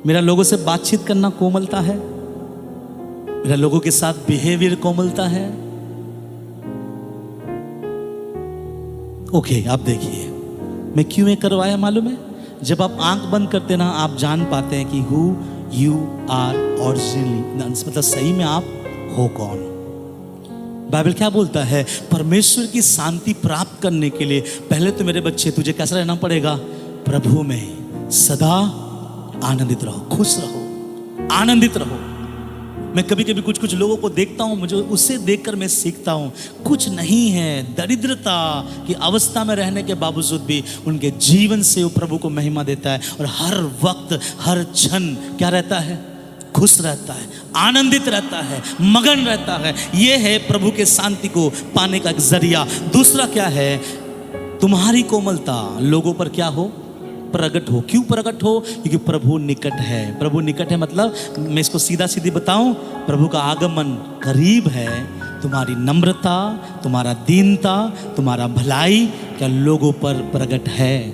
मेरा लोगों से बातचीत करना कोमलता है? मेरा लोगों के साथ बिहेवियर कोमलता है? ओके, आप देखिए मैं क्यों ये करवाया मालूम है? जब आप आंख बंद करते ना, आप जान पाते हैं कि हु यू आर ओरिजिनली, मतलब सही में आप हो कौन। बाइबल क्या बोलता है? परमेश्वर की शांति प्राप्त करने के लिए पहले तो मेरे बच्चे तुझे कैसा रहना पड़ेगा? प्रभु में सदा आनंदित रहो, खुश रहो, आनंदित रहो। मैं कभी कभी कुछ कुछ लोगों को देखता हूं, मुझे उससे देखकर मैं सीखता हूं, कुछ नहीं है, दरिद्रता की अवस्था में रहने के बावजूद भी उनके जीवन से वो प्रभु को महिमा देता है और हर वक्त हर क्षण क्या रहता है? खुश रहता है, आनंदित रहता है, मगन रहता है। ये है प्रभु के शांति को पाने का एक जरिया। दूसरा क्या है? तुम्हारी कोमलता लोगों पर क्या हो? प्रकट हो। क्यों प्रकट हो? क्योंकि प्रभु निकट है। प्रभु निकट है मतलब मैं इसको सीधा सीधी बताऊं, प्रभु का आगमन करीब है। तुम्हारी नम्रता, तुम्हारा दीनता, तुम्हारा भलाई क्या लोगों पर प्रकट है?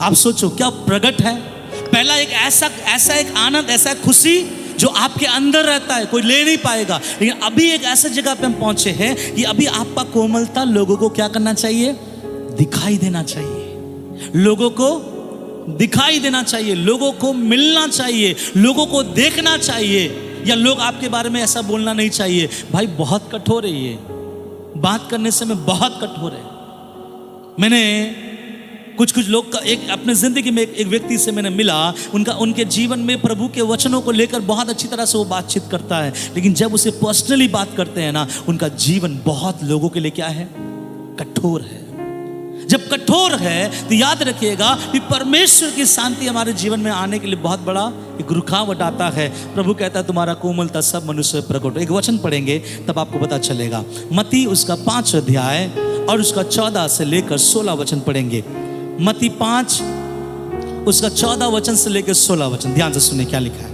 आप सोचो क्या प्रकट है? पहला एक ऐसा एक आनंद, ऐसा एक खुशी जो आपके अंदर रहता है, कोई ले नहीं पाएगा। लेकिन अभी एक ऐसा जगह पे हम पहुंचे हैं कि अभी आपका कोमलता लोगों को क्या करना चाहिए? दिखाई देना चाहिए। लोगों को दिखाई देना चाहिए, लोगों को मिलना चाहिए, लोगों को देखना चाहिए। या लोग आपके बारे में ऐसा बोलना नहीं चाहिए, भाई बहुत कठोर है ये, बात करने से मैं बहुत कठोर है। मैंने कुछ लोग का एक अपने जिंदगी में एक व्यक्ति से मैंने मिला, उनके जीवन में प्रभु के वचनों को लेकर बहुत अच्छी तरह से वो बातचीत करता है, लेकिन जब उसे पर्सनली बात करते हैं ना, उनका जीवन बहुत लोगों के लिए क्या है? कठोर है। जब कठोर है तो याद रखिएगा कि परमेश्वर की शांति हमारे जीवन में आने के लिए बहुत बड़ा एक रुकावट आता है। प्रभु कहता है तुम्हारा कोमलता सब मनुष्य प्रकट हो। एक वचन पढ़ेंगे तब आपको पता चलेगा। मत्ती उसका 5 अध्याय और उसका 14 से लेकर 16 वचन पढ़ेंगे। मत्ती 5 उसका 14 वचन से लेकर 16 वचन, ध्यान से सुने क्या लिखा है।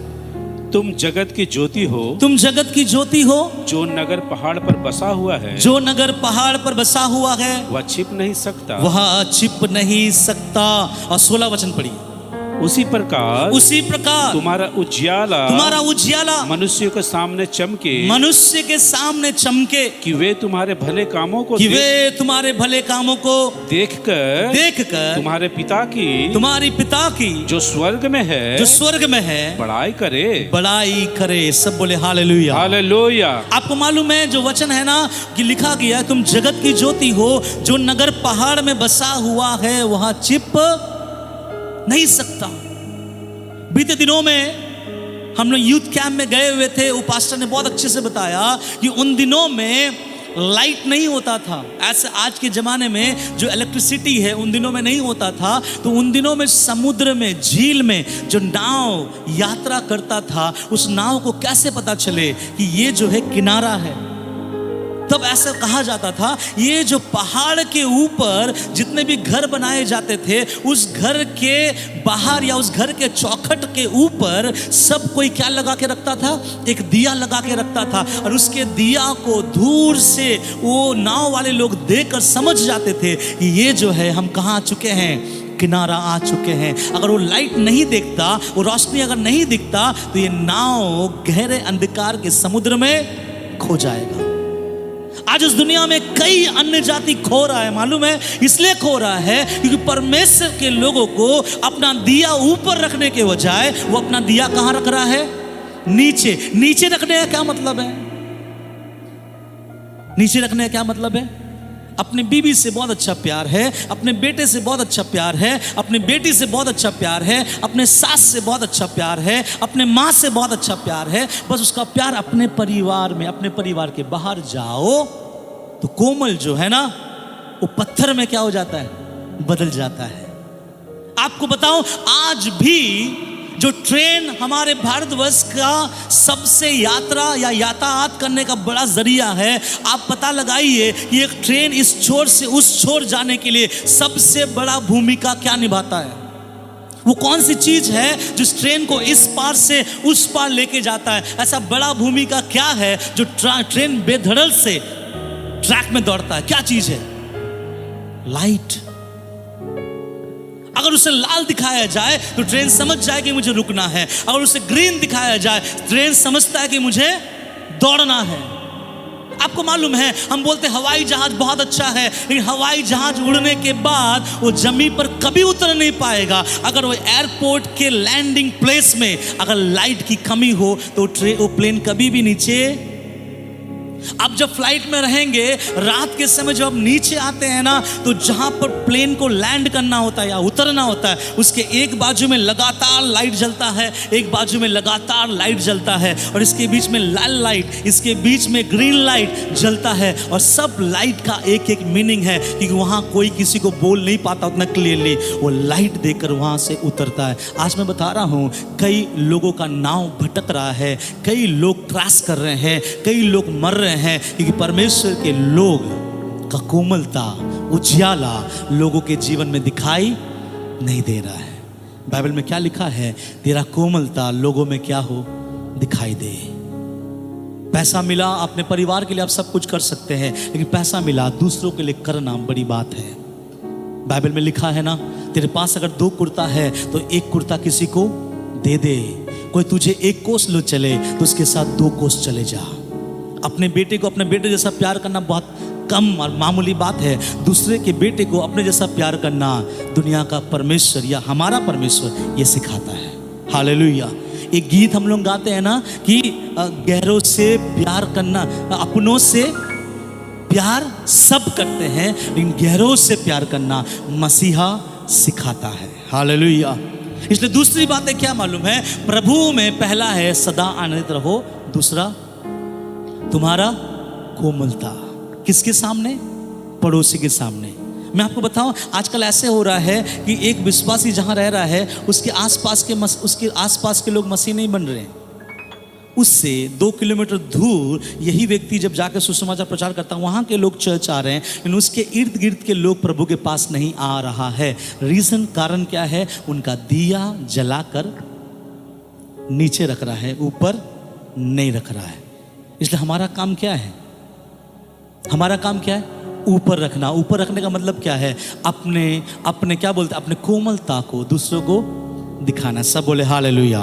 तुम जगत की ज्योति हो, तुम जगत की ज्योति हो, जो नगर पहाड़ पर बसा हुआ है, जो नगर पहाड़ पर बसा हुआ है, वह छिप नहीं सकता, वह छिप नहीं सकता। और 16 वचन पढ़िए। उसी प्रकार तुम्हारा उजियाला मनुष्य के सामने चमके, कि वे तुम्हारे भले कामों को देखकर तुम्हारे तुम्हारी पिता की जो स्वर्ग में है बड़ाई करे। सब बोले हालेलुया, हालेलुया। आपको मालूम है जो वचन है ना कि लिखा गया है, तुम जगत की ज्योति हो, जो नगर पहाड़ में बसा हुआ है वहां छिप नहीं सकता। बीते दिनों में हम लोग यूथ कैंप में गए हुए थे। वो पास्टर ने बहुत अच्छे से बताया कि उन दिनों में लाइट नहीं होता था, ऐसे आज के ज़माने में जो इलेक्ट्रिसिटी है उन दिनों में नहीं होता था। तो उन दिनों में समुद्र में, झील में जो नाव यात्रा करता था, उस नाव को कैसे पता चले कि ये जो है किनारा है? तब ऐसा कहा जाता था, ये जो पहाड़ के ऊपर जितने भी घर बनाए जाते थे, उस घर के बाहर या उस घर के चौखट के ऊपर सब कोई क्या लगा के रखता था? एक दिया लगा के रखता था। और उसके दिया को दूर से वो नाव वाले लोग देखकर समझ जाते थे कि ये जो है हम कहाँ आ चुके हैं? किनारा आ चुके हैं। अगर वो लाइट नहीं दिखता, वो रोशनी अगर नहीं दिखता, तो ये नाव गहरे अंधकार के समुद्र में खो जाएगा। आज उस दुनिया में कई अन्य जाति खो रहा है, मालूम है? इसलिए खो रहा है क्योंकि परमेश्वर के लोगों को अपना दिया ऊपर रखने के बजाय वो अपना दिया कहां रख रहा है? नीचे रखने का क्या मतलब है? नीचे रखने का क्या मतलब है? अपनी बीवी से बहुत अच्छा प्यार है, अपने बेटे से बहुत अच्छा प्यार है, अपनी बेटी से बहुत अच्छा प्यार है, अपने सास से बहुत अच्छा प्यार है, अपने माँ से बहुत अच्छा प्यार है। बस उसका प्यार अपने परिवार में, अपने परिवार के बाहर जाओ तो कोमल जो है ना वो पत्थर में क्या हो जाता है? बदल जाता है। आपको बताऊं, आज भी जो ट्रेन हमारे भारतवर्ष का सबसे यात्रा या यातायात करने का बड़ा जरिया है, आप पता लगाइए कि एक ट्रेन इस छोर से उस छोर जाने के लिए सबसे बड़ा भूमिका क्या निभाता है? वो कौन सी चीज है जो ट्रेन को इस पार से उस पार लेके जाता है? ऐसा बड़ा भूमिका क्या है जो ट्रेन बेधड़क से ट्रैक में दौड़ता है? क्या चीज है? लाइट। अगर उसे लाल दिखाया जाए तो ट्रेन समझ जाए कि मुझे रुकना है। अगर उसे ग्रीन दिखाया जाए, ट्रेन समझता है कि मुझे दौड़ना है। आपको मालूम है, हम बोलते हवाई जहाज बहुत अच्छा है, लेकिन हवाई जहाज उड़ने के बाद वो जमीन पर कभी उतर नहीं पाएगा अगर वो एयरपोर्ट के लैंडिंग प्लेस में अगर लाइट की कमी हो तो वो प्लेन कभी भी नीचे आप जब फ्लाइट में रहेंगे, रात के समय जब आप नीचे आते हैं ना, तो जहां पर प्लेन को लैंड करना होता है या उतरना होता है, उसके एक बाजू में लगातार लाइट जलता है, एक बाजू में लगातार लाइट जलता है, और इसके बीच में लाल लाइट, इसके बीच में ग्रीन लाइट जलता है। और सब लाइट का एक एक मीनिंग है, क्योंकि वहां कोई किसी को बोल नहीं पाता उतना क्लियरली, वो लाइट देकर वहां से उतरता है। आज मैं बता रहा हूं, कई लोगों का नाव भटक रहा है, कई लोग क्रैश कर रहे हैं, कई लोग मर रहे हैं, क्योंकि परमेश्वर के लोग का कोमलता, उजियाला लोगों के जीवन में दिखाई नहीं दे रहा है। बाइबल में क्या लिखा है? तेरा कोमलता लोगों में क्या हो? दिखाई दे। पैसा मिला, अपने परिवार के लिए आप सब कुछ कर सकते हैं, लेकिन पैसा मिला दूसरों के लिए करना बड़ी बात है। बाइबल में लिखा है ना, तेरे पास अगर 2 कुर्ता है तो 1 कुर्ता किसी को दे दे। कोई तुझे 1 कोस लो चले तो उसके साथ 2 कोस चले जा। अपने बेटे को अपने बेटे जैसा प्यार करना बहुत कम और मामूली बात है। दूसरे के बेटे को अपने जैसा प्यार करना दुनिया का परमेश्वर या हमारा परमेश्वर ये सिखाता है। हालेलुया। एक गीत हम लोग गाते हैं ना कि गैरों से प्यार करना, अपनों से प्यार सब करते हैं, लेकिन गैरों से प्यार करना मसीहा सिखाता है। हालेलुया। इसलिए दूसरी बातें क्या मालूम है? प्रभु में पहला है सदा आनंदित रहो, दूसरा तुम्हारा कोमलता। किसके सामने? पड़ोसी के सामने। मैं आपको बताऊं, आजकल ऐसे हो रहा है कि एक विश्वासी जहां रह रहा है, उसके आसपास के लोग मसीह नहीं बन रहे हैं। उससे 2 किलोमीटर दूर यही व्यक्ति जब जाकर सुसमाचार प्रचार करता है, वहाँ के लोग चर्च आ रहे हैं, लेकिन उसके इर्द गिर्द के लोग प्रभु के पास नहीं आ रहा है। रीज़न, कारण क्या है? उनका दिया जलाकर नीचे रख रहा है, ऊपर नहीं रख रहा है। इसलिए हमारा काम क्या है? हमारा काम क्या है? ऊपर रखना। ऊपर रखने का मतलब क्या है? अपने क्या बोलते हैं, अपने कोमलता को दूसरों को दिखाना। सब बोले हालेलुया।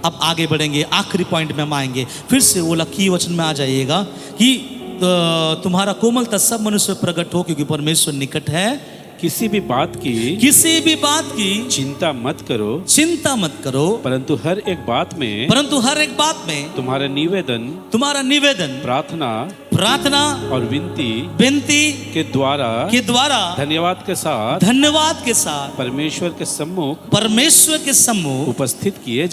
अब आगे बढ़ेंगे, आखिरी पॉइंट में हम आएंगे। फिर से वो लकी वचन में आ जाइएगा कि तुम्हारा कोमलता सब मनुष्य प्रकट हो, क्योंकि परमेश्वर निकट है। किसी भी बात की चिंता मत करो, परंतु हर एक बात में तुम्हारा निवेदन प्रार्थना और विनती के द्वारा धन्यवाद के साथ परमेश्वर के सम्मुख उपस्थित किए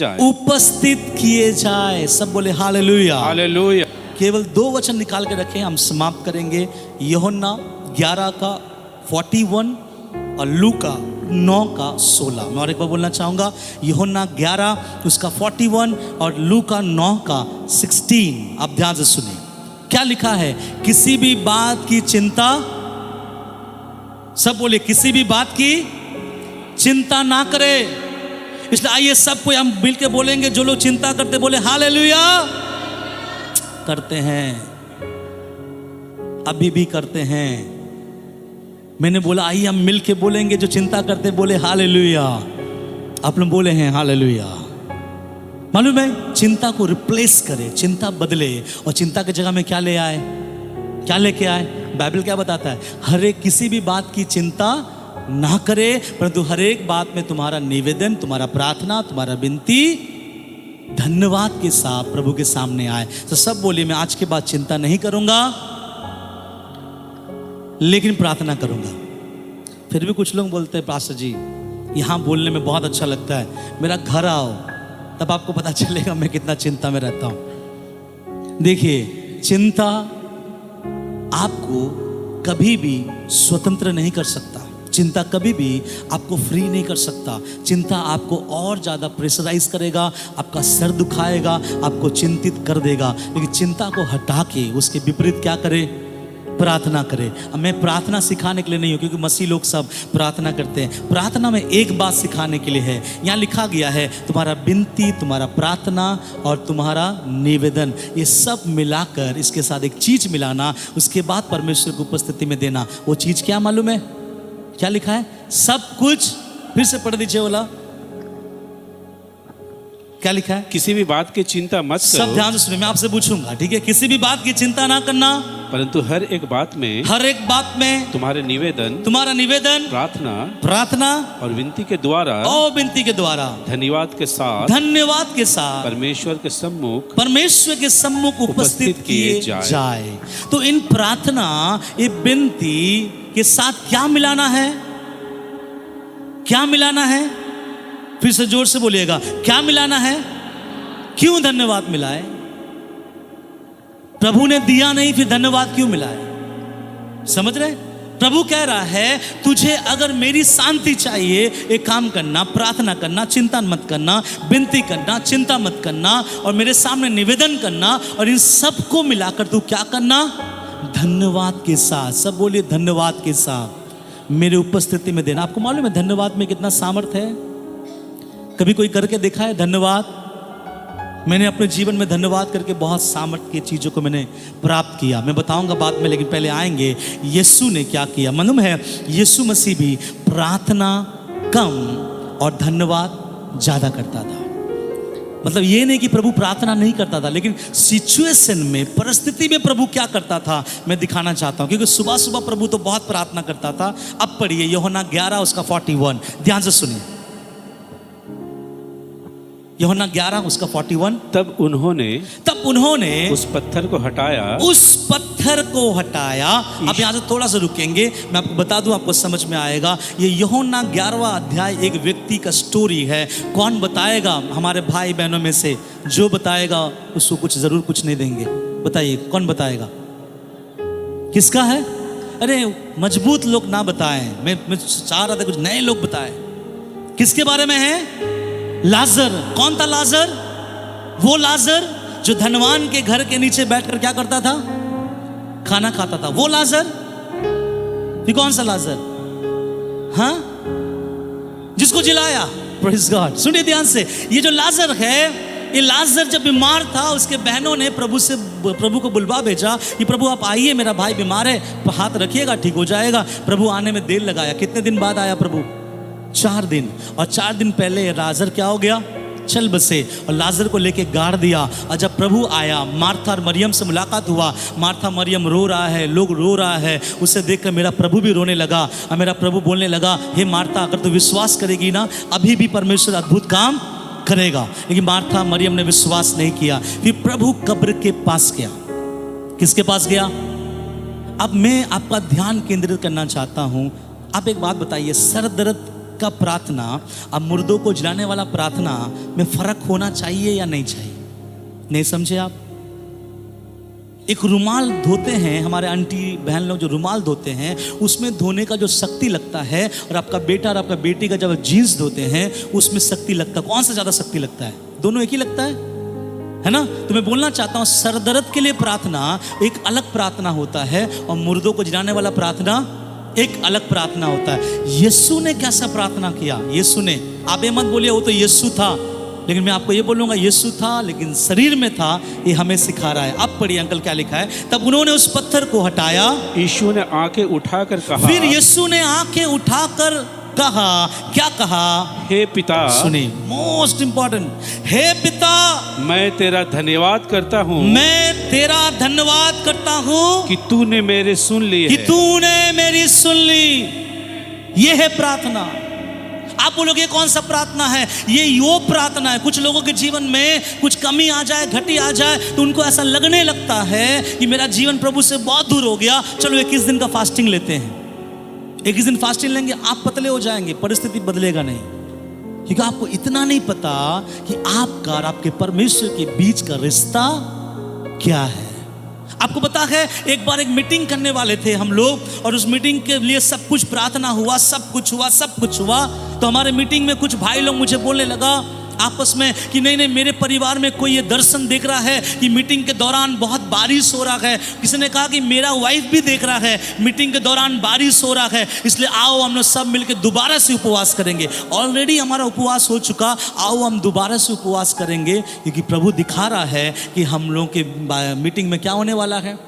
जाए। सब बोले हालेलुया। हालेलुया। केवल 2 वचन निकाल के रखें, हम समाप्त करेंगे। यूहन्ना 11 का 41 और लूका 9 का 16। मैं और एक बार बोलना चाहूँगा, यूहन्ना 11 उसका 41 और लूका 9 का 16। आप ध्यान से सुनिए क्या लिखा है। किसी भी बात की चिंता, सब बोले किसी भी बात की चिंता ना करे। इसलिए आइए सब कोई हम मिल के बोलेंगे, जो लोग चिंता करते बोले हालेलुया। करते हैं, अभी भी करते हैं। मैंने बोला आइए हम मिल के बोलेंगे, जो चिंता करते बोले हालेलुया। आप लोग बोले हैं हालेलुया। मालूम है, चिंता को रिप्लेस करे, चिंता बदले, और चिंता की जगह में क्या लेके आए? बाइबल क्या बताता है? हर एक किसी भी बात की चिंता ना करे, परंतु हर एक बात में तुम्हारा निवेदन, तुम्हारा प्रार्थना, तुम्हारा विनती धन्यवाद के साथ प्रभु के सामने आए। तो सब बोले मैं आज के बाद चिंता नहीं करूंगा, लेकिन प्रार्थना करूंगा। फिर भी कुछ लोग बोलते हैं पास्टर जी यहाँ बोलने में बहुत अच्छा लगता है, मेरा घर आओ, तब आपको पता चलेगा मैं कितना चिंता में रहता हूं। देखिए, चिंता आपको कभी भी स्वतंत्र नहीं कर सकता। चिंता कभी भी आपको फ्री नहीं कर सकता। चिंता आपको और ज़्यादा प्रेशराइज करेगा, आपका सर दुखाएगा, आपको चिंतित कर देगा। लेकिन चिंता को हटा के उसके विपरीत क्या करे? प्रार्थना करे। अब मैं प्रार्थना सिखाने के लिए नहीं हूँ, क्योंकि मसीह लोग सब प्रार्थना करते हैं। प्रार्थना में एक बात सिखाने के लिए है। यहाँ लिखा गया है तुम्हारा विनती, तुम्हारा प्रार्थना और तुम्हारा निवेदन, ये सब मिलाकर इसके साथ एक चीज मिलाना, उसके बाद परमेश्वर की उपस्थिति में देना। वो चीज क्या मालूम है? क्या लिखा है? सब कुछ। फिर से पढ़ दीजिए बोला, क्या लिखा है? किसी भी बात की चिंता मत सब करो, ध्यान से सुनिए, मैं आपसे पूछूंगा, ठीक है? किसी भी बात की चिंता ना करना, परंतु हर एक बात में तुम्हारा निवेदन, प्रार्थना और विनती के द्वारा धन्यवाद के साथ परमेश्वर के सम्मुख उपस्थित किए जाए। तो इन प्रार्थना, ये विनती के साथ क्या मिलाना है? क्या मिलाना है? फिर से जोर से बोलिएगा, क्या मिलाना है? क्यों धन्यवाद मिलाए? प्रभु ने दिया नहीं, फिर धन्यवाद क्यों मिलाए? समझ रहे? प्रभु कह रहा है, तुझे अगर मेरी शांति चाहिए, एक काम करना, प्रार्थना करना, चिंता मत करना, विनती करना, चिंता मत करना, और मेरे सामने निवेदन करना, और इन सबको मिलाकर तू क्या करना? धन्यवाद के साथ, सब बोलिए धन्यवाद के साथ मेरे उपस्थिति में देना। आपको मालूम है धन्यवाद में कितना सामर्थ्य है? कभी कोई करके देखा है धन्यवाद? मैंने अपने जीवन में धन्यवाद करके बहुत सामर्थ्य की चीज़ों को मैंने प्राप्त किया। मैं बताऊंगा बाद में, लेकिन पहले आएंगे यीशु ने क्या किया। मालूम है यीशु मसीह भी प्रार्थना कम और धन्यवाद ज़्यादा करता था। मतलब ये नहीं कि प्रभु प्रार्थना नहीं करता था, लेकिन सिचुएशन में, परिस्थिति में प्रभु क्या करता था मैं दिखाना चाहता हूँ। क्योंकि सुबह सुबह प्रभु तो बहुत प्रार्थना करता था। अब पढ़िए यूहन्ना 11 उसका 41, ध्यान से सुनिए। यूहन्ना 11 उसका 41। तब उन्होंने उस पत्थर को हटाया। अब यहाँ से थोड़ा सा रुकेंगे, मैं आपको बता दूं, आपको समझ में आएगा। ये यूहन्ना 11वां अध्याय एक व्यक्ति का स्टोरी है। कौन बताएगा? हमारे भाई बहनों में से जो बताएगा उसको कुछ जरूर कुछ नहीं देंगे। बताइए कौन बताएगा? किसका है? अरे मजबूत लोग ना बताएं, मैं चाह रहा था कुछ नए लोग बताएं। किसके बारे में है? लाजर। कौन था लाजर? वो लाजर जो धनवान के घर के नीचे बैठकर क्या करता था? खाना खाता था। वो लाजर? ये कौन सा लाजर? हाँ, जिसको जिलाया। Praise God. सुनिए ध्यान से, ये जो लाजर है, ये लाजर जब बीमार था, उसके बहनों ने प्रभु को बुलवा भेजा कि प्रभु आप आइए, मेरा भाई बीमार है, हाथ रखिएगा ठीक हो जाएगा। प्रभु आने में देर लगाया। कितने दिन बाद आया प्रभु? 4 दिन। और 4 दिन पहले लाजर क्या हो गया? चल बसे। और लाजर को लेके गाड़ दिया। और जब प्रभु आया, मार्था और मरियम से मुलाकात हुआ। मार्था मरियम रो रहा है, लोग रो रहा है, उसे देखकर मेरा प्रभु भी रोने लगा। और मेरा प्रभु बोलने लगा, हे मार्था, अगर तू विश्वास करेगी ना, अभी भी परमेश्वर अद्भुत काम करेगा। लेकिन मार्था मरियम ने विश्वास नहीं किया। फिर प्रभु कब्र के पास गया। किसके पास गया? अब मैं आपका ध्यान केंद्रित करना चाहता हूं। आप एक बात बताइए, सर दर्द का प्रार्थना अब मुर्दों को जलाने वाला प्रार्थना में फर्क होना चाहिए या नहीं चाहिए? नहीं समझे आप? एक रुमाल धोते हैं, हमारे आंटी बहन लोग जो रुमाल धोते हैं, उसमें धोने का जो शक्ति लगता है, और आपका बेटा और आपका बेटी का जब जीन्स धोते हैं उसमें शक्ति लगता है। कौन सा ज्यादा शक्ति लगता है? दोनों एक ही लगता है ना? तो मैं बोलना चाहता हूं, सरदर्द के लिए प्रार्थना एक अलग प्रार्थना होता है, और मुर्दों को जलाने वाला प्रार्थना एक अलग प्रार्थना होता है। यीशु ने कैसा प्रार्थना किया? यीशु ने, आप ये मत बोलिए वो तो यीशु था, लेकिन मैं आपको ये बोलूंगा यीशु था लेकिन शरीर में था। ये हमें सिखा रहा है। अब पढ़िए अंकल क्या लिखा है। तब उन्होंने उस पत्थर को हटाया। यीशु ने आंखें उठाकर कहा। फिर यीशु ने आंखें उठाकर कहा। क्या कहा? हे पिता। सुनिए, मोस्ट इंपॉर्टेंट, हे पिता, मैं तेरा धन्यवाद करता हूँ। मैं तेरा धन्यवाद करता हूँ कि तूने मेरे सुन ली, कि तूने मेरी सुन ली। ये है प्रार्थना। आप बोलोगे ये कौन सा प्रार्थना है? ये वो प्रार्थना है। कुछ लोगों के जीवन में कुछ कमी आ जाए, घटी आ जाए, तो उनको ऐसा लगने लगता है कि मेरा जीवन प्रभु से बहुत दूर हो गया। चलो 21 दिन का फास्टिंग लेते हैं। 21 दिन फास्टिंग लेंगे, आप पतले हो जाएंगे, परिस्थिति बदलेगा नहीं। क्योंकि आपको इतना नहीं पता कि आपका और आपके परमेश्वर के बीच का रिश्ता क्या है। आपको पता है, एक बार एक मीटिंग करने वाले थे हम लोग, और उस मीटिंग के लिए सब कुछ प्रार्थना हुआ, सब कुछ हुआ। तो हमारे मीटिंग में कुछ भाई लोग मुझे बोलने लगा आपस में कि नहीं मेरे परिवार में कोई ये दर्शन देख रहा है कि मीटिंग के दौरान बहुत बारिश हो रहा है। किसी ने कहा कि मेरा वाइफ भी देख रहा है मीटिंग के दौरान बारिश हो रहा है, इसलिए आओ हम लोग सब मिलकर दोबारा से उपवास करेंगे। ऑलरेडी हमारा उपवास हो चुका, आओ हम दोबारा से उपवास करेंगे, क्योंकि प्रभु दिखा रहा है कि हम लोगों के मीटिंग में क्या होने वाला है?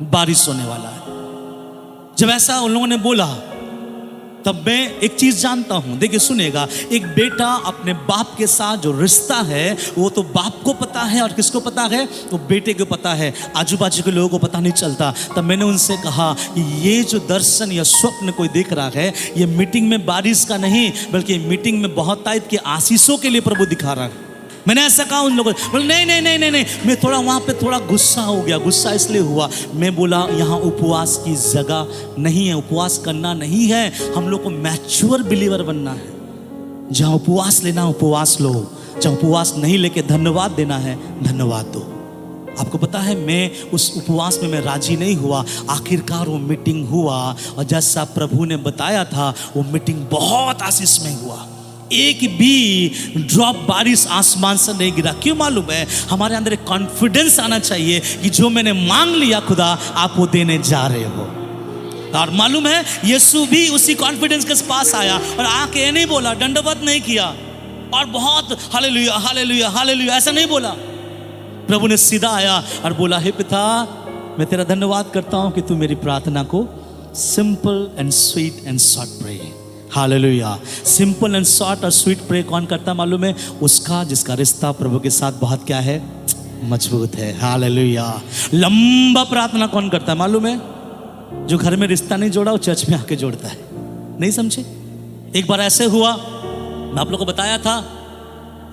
बारिश होने वाला है। जब ऐसा उन लोगों ने बोला तब मैं एक चीज जानता हूं, देखिए सुनेगा, एक बेटा अपने बाप के साथ जो रिश्ता है वो तो बाप को पता है, और किसको पता है? वो बेटे को पता है, आजू बाजू के लोगों को पता नहीं चलता। तब मैंने उनसे कहा कि ये जो दर्शन या स्वप्न कोई देख रहा है, ये मीटिंग में बारिश का नहीं, बल्कि मीटिंग में बहुत तायत के आशीषों के लिए प्रभु दिखा रहा है। मैंने ऐसा कहा उन लोगों को, बोले नहीं नहीं नहीं नहीं नहीं। मैं थोड़ा वहाँ पे थोड़ा गुस्सा हो गया। गुस्सा इसलिए हुआ, मैं बोला यहाँ उपवास की जगह नहीं है, उपवास करना नहीं है, हम लोग को मैच्योर बिलीवर बनना है। जहाँ उपवास लेना उपवास लो, जहाँ उपवास नहीं लेके धन्यवाद देना है धन्यवाद दो। आपको पता है मैं उस उपवास में मैं राजी नहीं हुआ, आखिरकार वो मीटिंग हुआ, और जैसा प्रभु ने बताया था वो मीटिंग बहुत आशीष में हुआ। एक भी ड्रॉप बारिश आसमान से नहीं गिरा। क्यों मालूम है? हमारे अंदर एक कॉन्फिडेंस आना चाहिए कि जो मैंने मांग लिया खुदा आप वो देने जा रहे हो। और मालूम है यीशु भी उसी कॉन्फिडेंस के पास आया और आके नहीं बोला, दंडवत नहीं किया और बहुत हालेलुया हालेलुया हालेलुया ऐसा नहीं बोला। प्रभु ने सीधा आया और बोला, हे पिता मैं तेरा धन्यवाद करता हूं कि तू मेरी प्रार्थना को simple and sweet and short pray. हालेलुया। सिंपल एंड शॉर्ट और स्वीट प्रे कौन करता मालूम है? उसका जिसका रिश्ता प्रभु के साथ बहुत क्या है? मजबूत है। हालेलुया। लंबा प्रार्थना कौन करता है मालूम है? जो घर में रिश्ता नहीं जोड़ा वो चर्च में आके जोड़ता है। नहीं समझे? एक बार ऐसे हुआ, मैं आप लोगों को बताया था,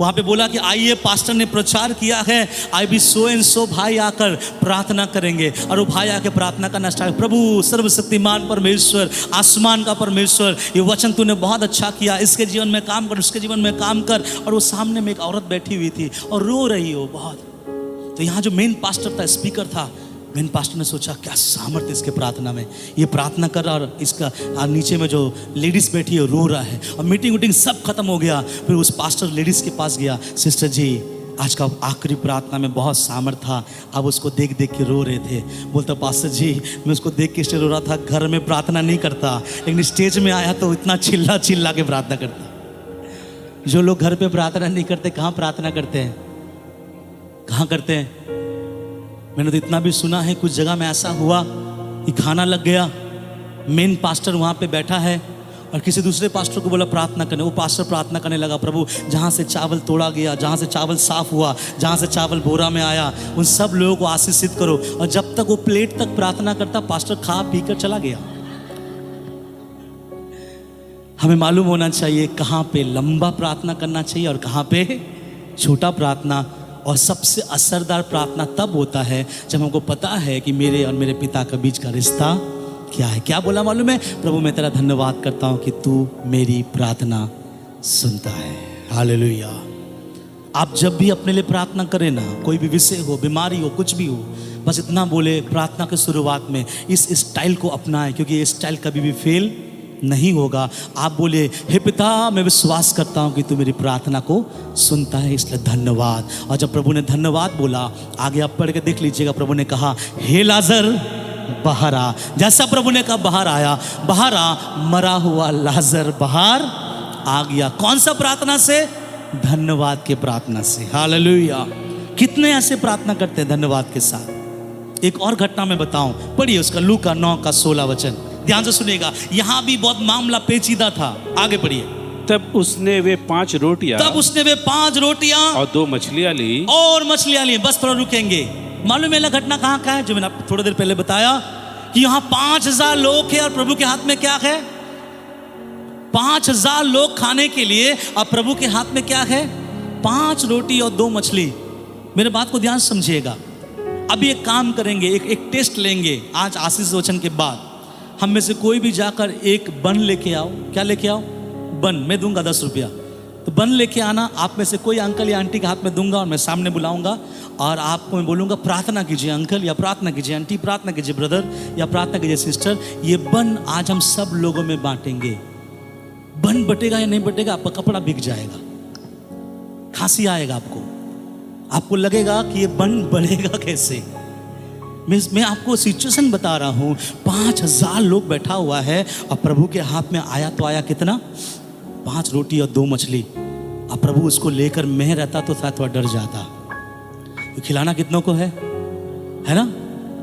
वहां पे बोला कि आइए, पास्टर ने प्रचार किया है, आई भी सो एंड सो भाई आकर प्रार्थना करेंगे। और वो भाई आके प्रार्थना करना स्टार्ट, प्रभु सर्वशक्तिमान परमेश्वर, आसमान का परमेश्वर, ये वचन तूने बहुत अच्छा किया, इसके जीवन में काम कर, उसके जीवन में काम कर। और वो सामने में एक औरत बैठी हुई थी और रो रही हो बहुत। तो यहाँ जो मेन पास्टर था, स्पीकर था, मेन पास्टर ने सोचा क्या सामर्थ्य इसके प्रार्थना में, ये प्रार्थना कर रहा और इसका नीचे में जो लेडीज बैठी है रो रहा है। और मीटिंग वीटिंग सब खत्म हो गया। फिर उस पास्टर लेडीज के पास गया, सिस्टर जी आज का आखिरी प्रार्थना में बहुत सामर्थ्य था, अब उसको देख देख के रो रहे थे। बोलता पास्टर जी मैं उसको देख के इसलिए रो रहा था, घर में प्रार्थना नहीं करता, लेकिन स्टेज में आया तो इतना चिल्ला चिल्ला के प्रार्थना करता। जो लोग घर पे प्रार्थना नहीं करते कहाँ प्रार्थना करते हैं? कहाँ करते हैं? मैंने तो इतना भी सुना है कुछ जगह में ऐसा हुआ कि खाना लग गया, मेन पास्टर वहाँ पे बैठा है और किसी दूसरे पास्टर को बोला प्रार्थना करने, वो पास्टर प्रार्थना करने लगा, प्रभु जहाँ से चावल तोड़ा गया, जहाँ से चावल साफ हुआ, जहाँ से चावल बोरा में आया, उन सब लोगों को आशीषित करो। और जब तक वो प्लेट तक प्रार्थना करता, पास्टर खा पी कर चला गया। हमें मालूम होना चाहिए कहाँ पे लंबा प्रार्थना करना चाहिए और कहाँ पे छोटा प्रार्थना। और सबसे असरदार प्रार्थना तब होता है जब हमको पता है कि मेरे और मेरे पिता के बीच का रिश्ता क्या है। क्या बोला मालूम है? प्रभु मैं तेरा धन्यवाद करता हूं कि तू मेरी प्रार्थना सुनता है। हालेलुया। आप जब भी अपने लिए प्रार्थना करें ना, कोई भी विषय हो, बीमारी हो, कुछ भी हो, बस इतना बोले प्रार्थना के शुरुआत में, इस स्टाइल को अपनाएं, क्योंकि ये स्टाइल कभी भी फेल नहीं होगा। आप बोले, हे पिता मैं विश्वास करता हूं कि तू मेरी प्रार्थना को सुनता है, इसलिए धन्यवाद। और जब प्रभु ने धन्यवाद बोला, आगे आप पढ़ के देख लीजिएगा, प्रभु ने कहा हे लाजर बाहर आ। जैसा प्रभु ने कहा बाहर आया, बाहर आ, मरा हुआ लाजर बाहर आ गया। कौन सा प्रार्थना से? धन्यवाद के प्रार्थना से। हालेलुया। कितने ऐसे प्रार्थना करते हैं धन्यवाद के साथ। एक और घटना मैं बताऊं, पढ़िए उसका, लूका 9:16 वचन, ध्यान से सुनिएगा। यहां भी बहुत मामला पेचीदा था। आगे पढ़िए। तब उसने वे 5 रोटियां और 2 मछलियां ली। बस थोड़ा रुकेंगे। मालूम है घटना कहाँ का है? जो मैंने थोड़ी देर पहले बताया कि यहाँ 5000 लोग हैं और प्रभु के हाथ में क्या है? 5000 लोग खाने के लिए, और प्रभु के हाथ में क्या है? 5 रोटी और 2 मछली। मेरे बात को ध्यान समझिएगा। अभी एक काम करेंगे, एक टेस्ट लेंगे आज आशीष वचन के बाद। हम में से कोई भी जाकर एक बन लेके आओ। क्या लेके आओ? बन। मैं दूंगा 10 रुपया, तो बन लेके आना। आप में से कोई अंकल या आंटी के हाथ में दूंगा और मैं सामने बुलाऊंगा और आपको मैं बोलूँगा प्रार्थना कीजिए अंकल, या प्रार्थना कीजिए आंटी, प्रार्थना कीजिए ब्रदर, या प्रार्थना कीजिए सिस्टर। ये बन आज हम सब लोगों में बांटेंगे। बन बटेगा या नहीं बटेगा, आपका कपड़ा बिक जाएगा, खांसी आएगा आपको लगेगा कि ये बन बढ़ेगा कैसे। मैं आपको सिचुएशन बता रहा हूँ। 5000 लोग बैठा हुआ है और प्रभु के हाथ में आया तो आया कितना? 5 रोटी और 2 मछली। अब प्रभु उसको लेकर मैं रहता तो शायद थोड़ा डर जाता। तो खिलाना कितनों को है ना?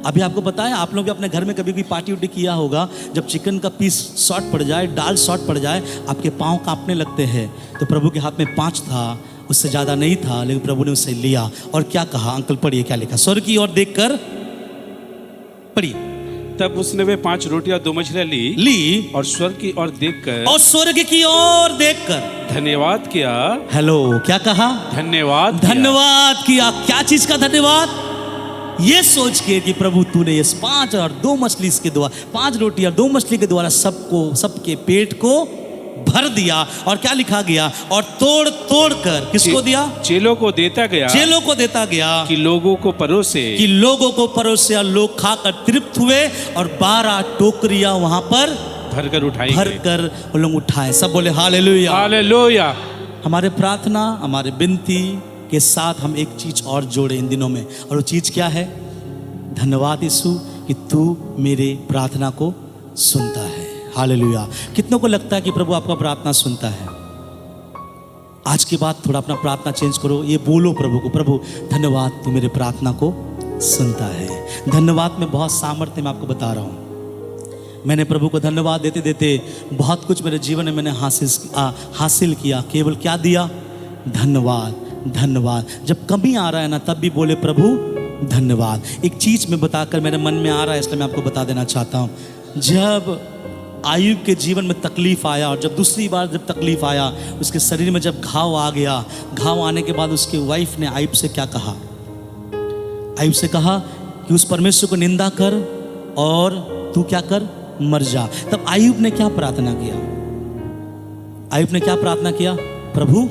अभी आपको पता है, आप लोग अपने घर में कभी भी पार्टी उटी किया होगा, जब चिकन का पीस शॉर्ट पड़ जाए, दाल शॉर्ट पड़ जाए, आपके पाँव कांपने लगते हैं। तो प्रभु के हाथ में 5 था, उससे ज़्यादा नहीं था, लेकिन प्रभु ने उससे लिया और क्या कहा? अंकल पढ़िए क्या लिखा, स्वर्ग की ओर देखकर पढ़िए। तब उसने वे 5 रोटियां 2 मछलियां ली और स्वर्ग की ओर देखकर, और स्वर्ग की ओर देखकर धन्यवाद किया। हेलो, क्या कहा? धन्यवाद धन्यवाद किया। क्या चीज का धन्यवाद? ये सोच के कि प्रभु तूने इस 5 और 2 मछली के द्वारा, 5 रोटी और 2 मछली के द्वारा सबको, सबके पेट को भर दिया। और क्या लिखा गया? और तोड़ तोड़ कर किसको दिया? चेलों को देता गया, चेलों को देता गया कि लोगों को परोसे, कि लोगों को परोसे। लोग खाकर तृप्त हुए और 12 टोकरियां वहां पर भरकर उठाई, भरकर वो लोग उठाए। सब बोले हालेलुया, हालेलुया। हमारे प्रार्थना, हमारे विनती के साथ हम एक चीज और जोड़े इन दिनों में, और वो चीज क्या है? धन्यवाद यीशु कि तू मेरे प्रार्थना को सुनता है। हालेलुया। कितनों को लगता है कि प्रभु आपका प्रार्थना सुनता है? आज के बाद थोड़ा अपना प्रार्थना चेंज करो, ये बोलो प्रभु को, प्रभु धन्यवाद तू मेरे प्रार्थना को सुनता है। धन्यवाद में बहुत सामर्थ्य, मैं आपको बता रहा हूँ। मैंने प्रभु को धन्यवाद देते देते बहुत कुछ मेरे जीवन में मैंने हासिल किया। केवल क्या दिया? धन्यवाद, धन्यवाद। जब कमी आ रहा है ना, तब भी बोले प्रभु धन्यवाद। एक चीज में बताकर मेरे मन में आ रहा है, इसलिए मैं आपको बता देना चाहता हूँ। जब आयुब के जीवन में तकलीफ आया, और जब दूसरी बार जब तकलीफ आया, उसके शरीर में जब घाव आ गया, घाव आने के बाद उसकी वाइफ ने आयुब से क्या कहा? आयुब से कहा कि उस परमेश्वर को निंदा कर और तू क्या कर? मर जा। तब आयुब ने क्या प्रार्थना किया? आयुब ने क्या प्रार्थना किया? प्रभु,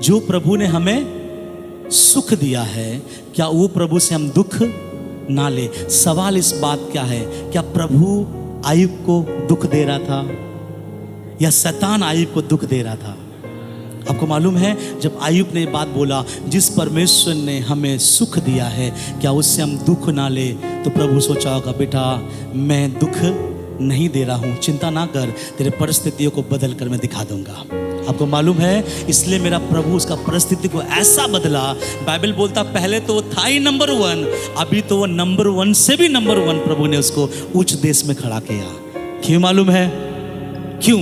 जो प्रभु ने हमें सुख दिया है, क्या वो प्रभु से हम दुख ना ले? सवाल इस बात क्या है, क्या प्रभु आयुब को दुख दे रहा था या शैतान आयुब को दुख दे रहा था? आपको मालूम है, जब आयुब ने बात बोला, जिस परमेश्वर ने हमें सुख दिया है, क्या उससे हम दुख ना ले, तो प्रभु सोचा होगा, बेटा मैं दुख नहीं दे रहा हूँ, चिंता ना कर, तेरे परिस्थितियों को बदल कर मैं दिखा दूंगा। आपको मालूम है, इसलिए मेरा प्रभु उसका परिस्थिति को ऐसा बदला। बाइबल बोलता पहले तो वो था ही नंबर 1, अभी तो वो नंबर 1 से भी नंबर 1 प्रभु ने उसको उच्च देश में खड़ा किया। क्यों मालूम है? क्यों?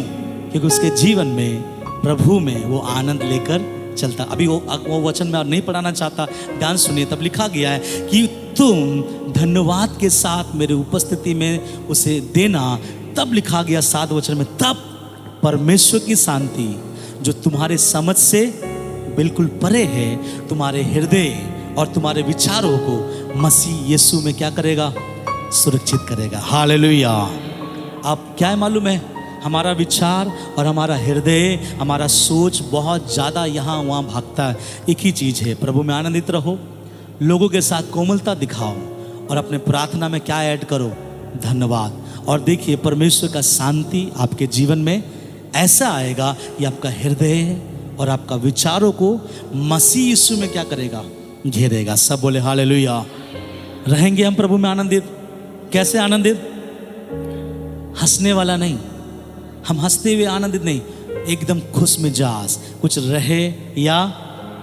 क्योंकि उसके जीवन में प्रभु में वो आनंद लेकर चलता। अभी वो वचन में और नहीं पढ़ाना चाहता, ध्यान सुनिए। तब लिखा गया है कि तुम धन्यवाद के साथ मेरे उपस्थिति में उसे देना। तब लिखा गया 7 वचन में, तब परमेश्वर की शांति जो तुम्हारे समझ से बिल्कुल परे है, तुम्हारे हृदय और तुम्हारे विचारों को मसीह यीशु में क्या करेगा? सुरक्षित करेगा। हालेलुया। आप क्या है मालूम है, हमारा विचार और हमारा हृदय, हमारा सोच बहुत ज़्यादा यहाँ वहाँ भागता है। एक ही चीज़ है, प्रभु में आनंदित रहो, लोगों के साथ कोमलता दिखाओ, और अपने प्रार्थना में क्या ऐड करो? धन्यवाद। और देखिए परमेश्वर का शांति आपके जीवन में ऐसा आएगा कि आपका हृदय और आपका विचारों को मसीह यीशु में क्या करेगा? घेरेगा। सब बोले हालेलुया। रहेंगे हम प्रभु में आनंदित। कैसे आनंदित? हंसने वाला नहीं, हम हंसते हुए आनंदित नहीं, एकदम खुश मिजाज, कुछ रहे या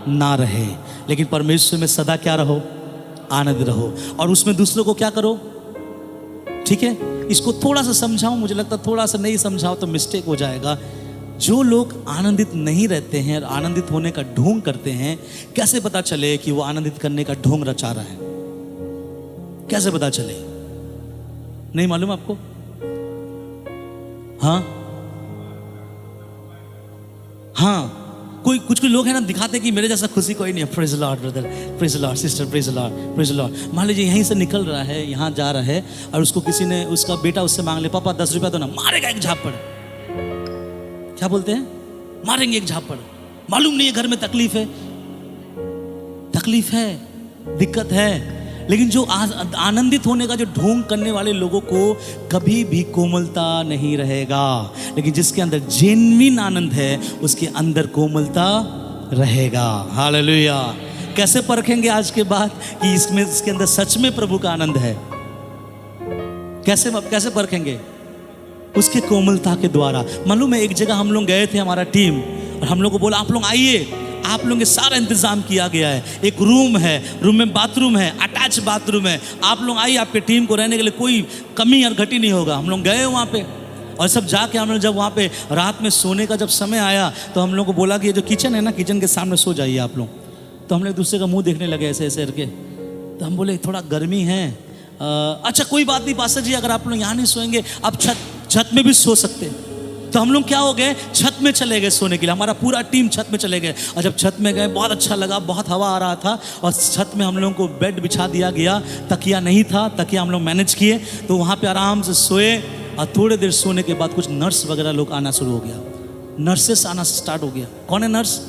ना रहे, लेकिन परमेश्वर में सदा क्या रहो? आनंद रहो। और उसमें दूसरों को क्या करो? ठीक है, इसको थोड़ा सा समझाऊं, मुझे लगता थोड़ा सा नहीं समझाओ तो मिस्टेक हो जाएगा। जो लोग आनंदित नहीं रहते हैं और आनंदित होने का ढोंग करते हैं, कैसे पता चले कि वो आनंदित करने का ढोंग रचा रहा है? कैसे पता चले? नहीं मालूम आपको? हाँ, कोई कुछ लोग हैं ना, दिखाते कि मेरे जैसा खुशी कोई नहीं है। Praise Lord brother, praise Lord sister, praise Lord, praise Lord. मान लीजिए यहीं से निकल रहा है, यहाँ जा रहा है, और उसको किसी ने, उसका बेटा उससे मांग ले, पापा 10 रुपया दो ना, मारेगा एक झापड़। क्या बोलते हैं? मारेंगे एक झापड़। मालूम नहीं है घर में तकलीफ है, तकलीफ है, दिक्कत है। लेकिन जो आनंदित होने का जो ढोंग करने वाले लोगों को कभी भी कोमलता नहीं रहेगा, लेकिन जिसके अंदर जेन्युइन आनंद है उसके अंदर कोमलता रहेगा। हालेलुया। कैसे परखेंगे आज के बाद कि इसमें, इसके अंदर सच में प्रभु का आनंद है? कैसे परखेंगे? उसके कोमलता के द्वारा। मालूम है, एक जगह हम लोग गए थे, हमारा टीम, और हम लोग को बोला आप लोग आइए, आप लोगों के सारा इंतजाम किया गया है। एक रूम है, रूम में बाथरूम है, अटैच बाथरूम है। आप लोग आइए, आपके टीम को रहने के लिए कोई कमी और घटी नहीं होगा। हम लोग गए वहाँ पे और सब जाके हम लोग जब वहाँ पे रात में सोने का जब समय आया तो हम लोग को बोला कि ये जो किचन है ना, किचन के सामने सो जाइए आप लोग। तो हम लोग एक दूसरे का मुंह देखने लगे ऐसे ऐसे करके। तो हम बोले थोड़ा गर्मी है, अच्छा कोई बात नहीं पास्टर जी, अगर आप लोग यहाँ नहीं सोएंगे आप छत में भी सो सकते हैं। तो हम लोग क्या हो गए, छत में चले गए सोने के लिए। हमारा पूरा टीम छत में चले गए और जब छत में गए बहुत अच्छा लगा, बहुत हवा आ रहा था और छत में हम लोगों को बेड बिछा दिया गया। तकिया नहीं था, तकिया हम लोग मैनेज किए, तो वहाँ पे आराम से सोए। और थोड़ी देर सोने के बाद कुछ नर्स वगैरह लोग आना शुरू हो गया, नर्सेस आना स्टार्ट हो गया। कौन है नर्स?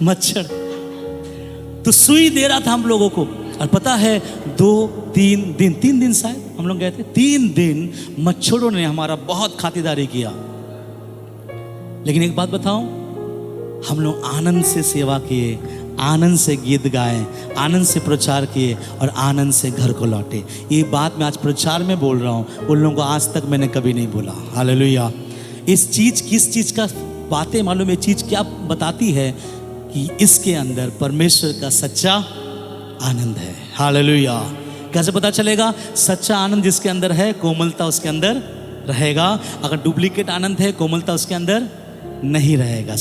मच्छर। तो सुई दे रहा था हम लोगों को। और पता है 3 दिन शायद हम लोग गए थे, 3 दिन मच्छरों ने हमारा बहुत खातिरदारी किया। लेकिन एक बात बताऊं, हम लोग आनंद से सेवा किए, आनंद से गीत गाए, आनंद से प्रचार किए और आनंद से घर को लौटे। ये बात मैं आज प्रचार में बोल रहा हूँ, उन लोगों को आज तक मैंने कभी नहीं बोला। हालेलुया। इस चीज़, किस चीज़ का बातें मालूम, ये चीज़ क्या बताती है कि इसके अंदर परमेश्वर का सच्चा आनंद है। हालेलुया। कैसे पता चलेगा? सच्चा आनंद जिसके अंदर है, कोमलता उसके अंदर रहेगा। अगर डुप्लीकेट आनंद है, कोमलता उसके अंदर नहीं रहेगा।